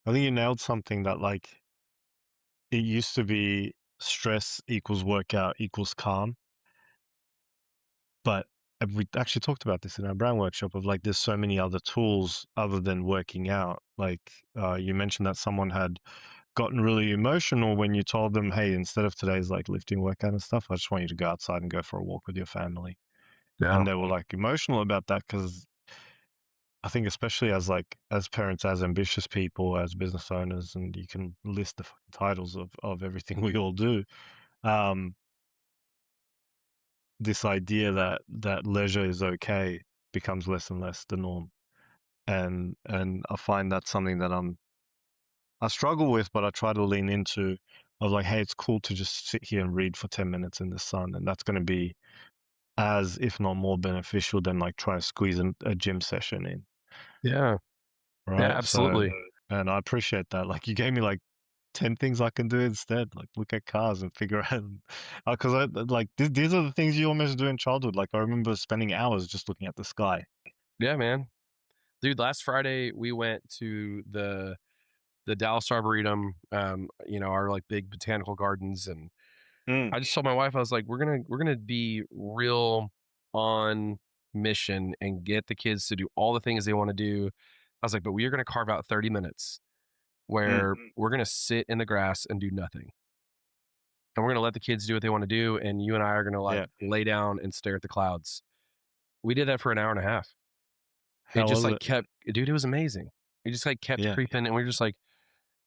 S2: I think you nailed something that like it used to be stress equals workout equals calm, but we actually talked about this in our brand workshop of like there's so many other tools other than working out. Like you mentioned that someone had gotten really emotional when you told them, hey, instead of today's like lifting workout and stuff, I just want you to go outside and go for a walk with your family.
S1: Yeah.
S2: And they were like emotional about that because I think especially as like as parents, as ambitious people, as business owners, and you can list the fucking titles of everything we all do. Um, this idea that leisure is okay becomes less and less the norm. And I find that's something that I struggle with, but I try to lean into of like, hey, it's cool to just sit here and read for 10 minutes in the sun. And that's going to be as, if not more beneficial than like trying to squeeze a gym session in.
S1: Yeah. Yeah,
S2: Right. So,
S1: absolutely.
S2: and I appreciate that. Like you gave me like 10 things I can do instead, like look at cars and figure out, because I like these are the things you almost do in childhood. Like I remember spending hours just looking at the sky.
S1: Yeah, man. Dude, last Friday we went to the Dallas Arboretum, our like big botanical gardens, and
S2: Mm,
S1: I just told my wife, I was like, we're gonna be real on mission and get the kids to do all the things they want to do. I was like, but we are gonna carve out 30 minutes
S2: mm,
S1: where we're gonna sit in the grass and do nothing. And we're gonna let the kids do what they want to do, and you and I are gonna like
S2: yeah.
S1: lay down and stare at the clouds. We did that for an hour and a half. It
S2: How
S1: just
S2: was
S1: like
S2: it?
S1: kept, dude, it was amazing. It just like kept
S2: Yeah,
S1: creeping, and we are just like,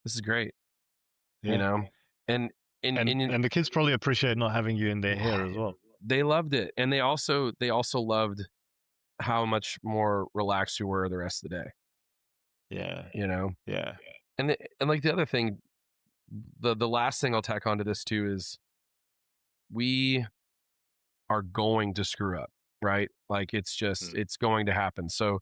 S1: this is great, you
S2: yeah.
S1: know? And
S2: And the kids probably appreciate not having you in their hair as well.
S1: they loved it. And they also loved how much more relaxed we were the rest of the day,
S2: Yeah,
S1: you know?
S2: yeah.
S1: And like the other thing, the last thing I'll tack onto this too is we are going to screw up, right? Like it's just
S2: Mm,
S1: it's going to happen. So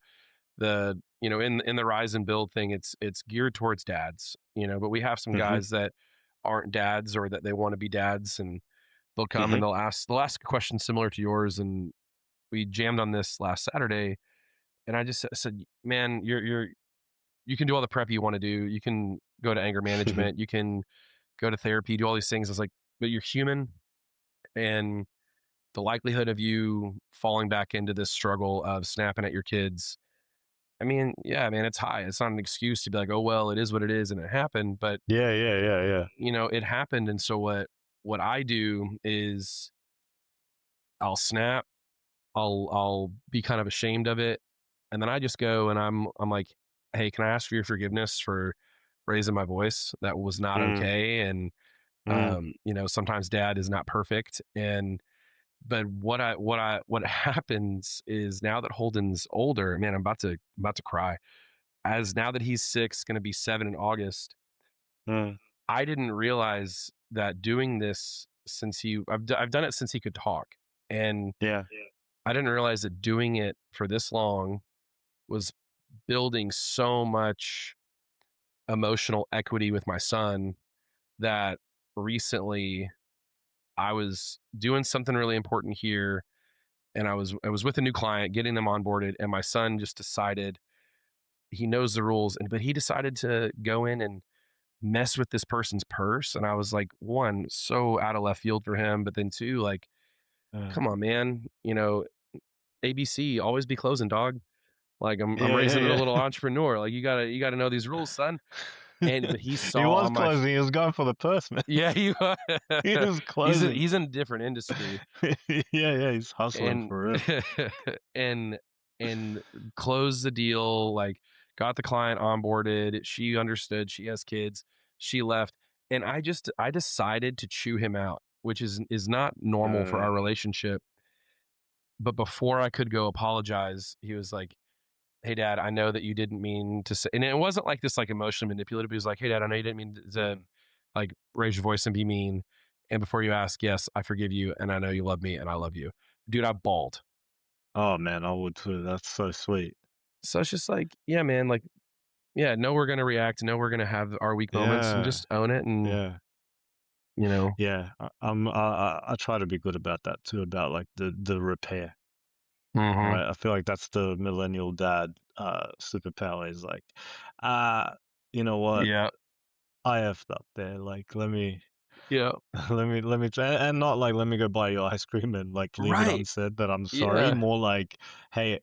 S1: in the rise and build thing, it's geared towards dads, but we have some
S2: mm-hmm,
S1: guys that aren't dads or that they want to be dads, and they'll come
S2: mm-hmm,
S1: and they'll ask a question similar to yours. And we jammed on this last Saturday, and I just said, man, you can do all the prep you want to do. You can go to anger management, you can go to therapy, do all these things. I was like, but you're human, and the likelihood of you falling back into this struggle of snapping at your kids, I mean, yeah, man, it's high. It's not an excuse to be like, oh well, it is what it is and it happened. But
S2: yeah, yeah, yeah, yeah.
S1: it happened. And so what I do is I'll snap, I'll be kind of ashamed of it. And then I just go and I'm like, hey, can I ask for your forgiveness for raising my voice? That was not
S2: Mm,
S1: okay. And
S2: mm,
S1: sometimes dad is not perfect. And but what happens is now that Holden's older, man, I'm about to cry. As now that he's 6, gonna be 7 in August,
S2: mm,
S1: I didn't realize that doing this I've done it since he could talk, and
S2: yeah.
S1: I didn't realize that doing it for this long was building so much emotional equity with my son that recently I was doing something really important here, and I was with a new client, getting them onboarded, and my son just decided he knows the rules, but he decided to go in and mess with this person's purse. And I was like, one, so out of left field for him, but then two, like,
S2: Uh,
S1: come on, man, ABC, always be closing, dog. Like I'm
S2: yeah, yeah,
S1: raising a
S2: yeah.
S1: little entrepreneur. Like you gotta know these rules, son. But he
S2: He
S1: saw
S2: was
S1: on my
S2: closing. He was going for the purse, man.
S1: yeah,
S2: He was
S1: he's in,
S2: closing.
S1: he's in a different industry,
S2: Yeah, yeah. He's hustling
S1: and
S2: for real.
S1: and and closed the deal, like got the client onboarded. She understood, she has kids, she left, and I decided to chew him out, which is not normal for
S2: Uh,
S1: our relationship. But before I could go apologize, he was like, hey dad, I know that you didn't mean to say, and it wasn't like this like emotionally manipulative. He was like, hey dad, I know you didn't mean to
S2: mm.
S1: like raise your voice and be mean, and before you ask, yes, I forgive you, and I know you love me and I love you. Dude, I bawled.
S2: Oh man, I would too. That's so sweet.
S1: So it's just like, yeah, man, like Yeah, know we're gonna react, know we're gonna have our weak moments, and
S2: Yeah,
S1: just own it, and
S2: yeah,
S1: you know.
S2: yeah. I try to be good about that too, about like the repair.
S1: Mhm.
S2: Right. I feel like that's the millennial dad superpower is like, uh, you know what?
S1: Yeah.
S2: I effed up there. Like, let me
S1: Yeah.
S2: let me try, and not like let me go buy you ice cream and like leave it
S1: Right.
S2: unsaid that I'm sorry.
S1: Yeah.
S2: More like, hey,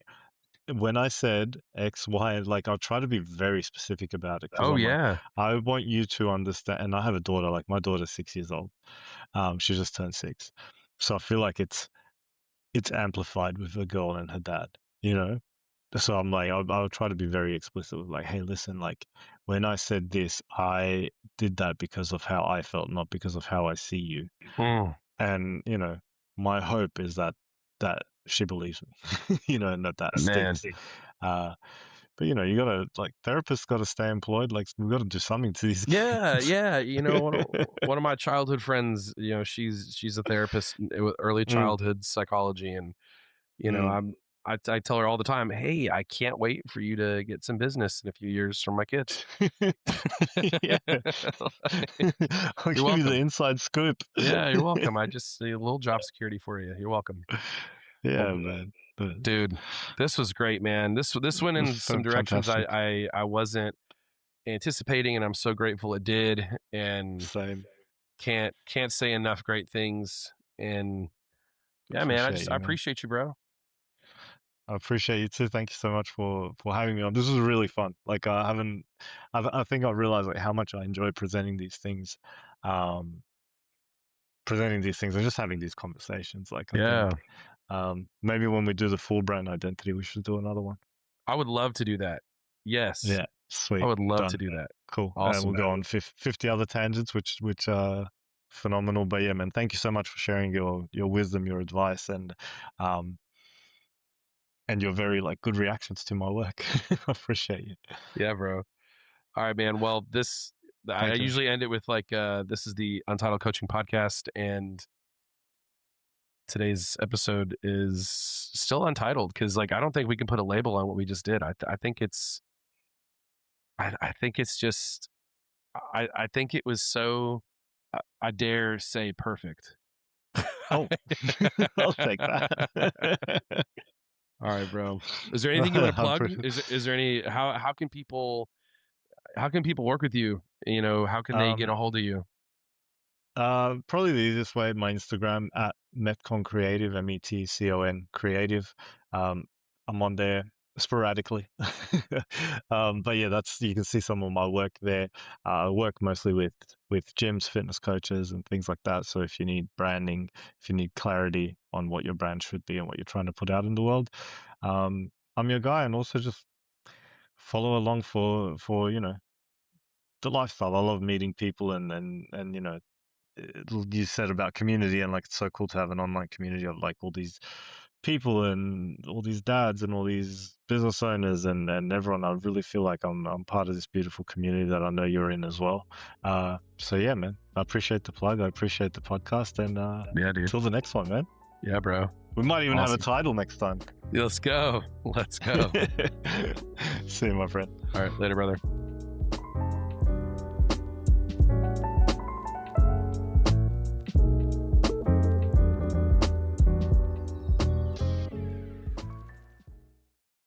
S2: when I said X, Y, like I'll try to be very specific about it because
S1: Oh,
S2: I'm like,
S1: yeah.
S2: I want you to understand. And I have a daughter, like my daughter's 6 years old. She just turned 6, so I feel like it's amplified with a girl and her dad. You know, so I'm like, I'll try to be very explicit with like, hey, listen, like when I said this, I did that because of how I felt, not because of how I see you.
S1: Mm,
S2: And my hope is that she believes me, and that
S1: man.
S2: sticks. Uh, but you gotta like therapists gotta stay employed. Like we gotta do something to these
S1: Yeah,
S2: kids.
S1: yeah, one of my childhood friends, she's a therapist with early
S2: Mm,
S1: childhood psychology, and,
S2: mm.
S1: I tell her all the time, "Hey, I can't wait for you to get some business in a few years from my kids."
S2: Yeah, I'll
S1: You're
S2: give you the
S1: welcome.
S2: inside scoop.
S1: Yeah, you're welcome. I just a little job security for you. You're welcome. Well,
S2: Yeah, man.
S1: dude, this was great, man. This went in some directions
S2: Fantastic.
S1: I wasn't anticipating, and I'm so grateful it did. And
S2: Same.
S1: can't say enough great things. And yeah, man,
S2: Appreciate
S1: I
S2: you, man.
S1: appreciate you, bro.
S2: I appreciate you too. Thank you so much for having me on. This was really fun. Like I haven't, I think I realized like how much I enjoy um, presenting these things and just having these conversations. Like I think,
S1: Yeah,
S2: maybe when we do the full brand identity, we should do another one.
S1: I would love to do that. Yes,
S2: Yeah,
S1: I
S2: sweet,
S1: would love to
S2: done,
S1: do that.
S2: cool. And we'll
S1: Awesome.
S2: go on 50 other tangents, which are phenomenal. But yeah, man, thank you so much for sharing your wisdom, your advice, um, and your very like good reactions to my work. I appreciate you.
S1: Yeah, bro. All right, man. Well, I
S2: Thanks, man.
S1: usually end it with like, this is the Untitled Coaching Podcast, and today's episode is still untitled because like I don't think we can put a label on what we just did. I think I think it's just I think it was so I dare say perfect.
S2: Oh, I'll take that.
S1: All right, bro. Is there anything you want to
S2: I'm
S1: plug?
S2: pretty-
S1: Is there any how can people work with you? How can they get
S2: um,
S1: a hold of you?
S2: Probably the easiest way, my Instagram at Metcon Creative, Metcon Creative. Um, I'm on there sporadically. But yeah, you can see some of my work there. I work mostly with gyms, fitness coaches, and things like that. So if you need branding, if you need clarity on what your brand should be and what you're trying to put out in the world, I'm your guy. And also just follow along for the lifestyle. I love meeting people and you said about community and like it's so cool to have an online community of like all these people and all these dads and all these business owners and everyone. I really feel like I'm part of this beautiful community that I know you're in as well. So yeah, man, I appreciate the plug. I appreciate the podcast, and
S1: Yeah, dude.
S2: till the next one, man.
S1: Yeah, bro.
S2: We might even have a
S1: Awesome.
S2: title next time.
S1: Let's go. Let's go.
S2: See you, my friend.
S1: All right, later, brother.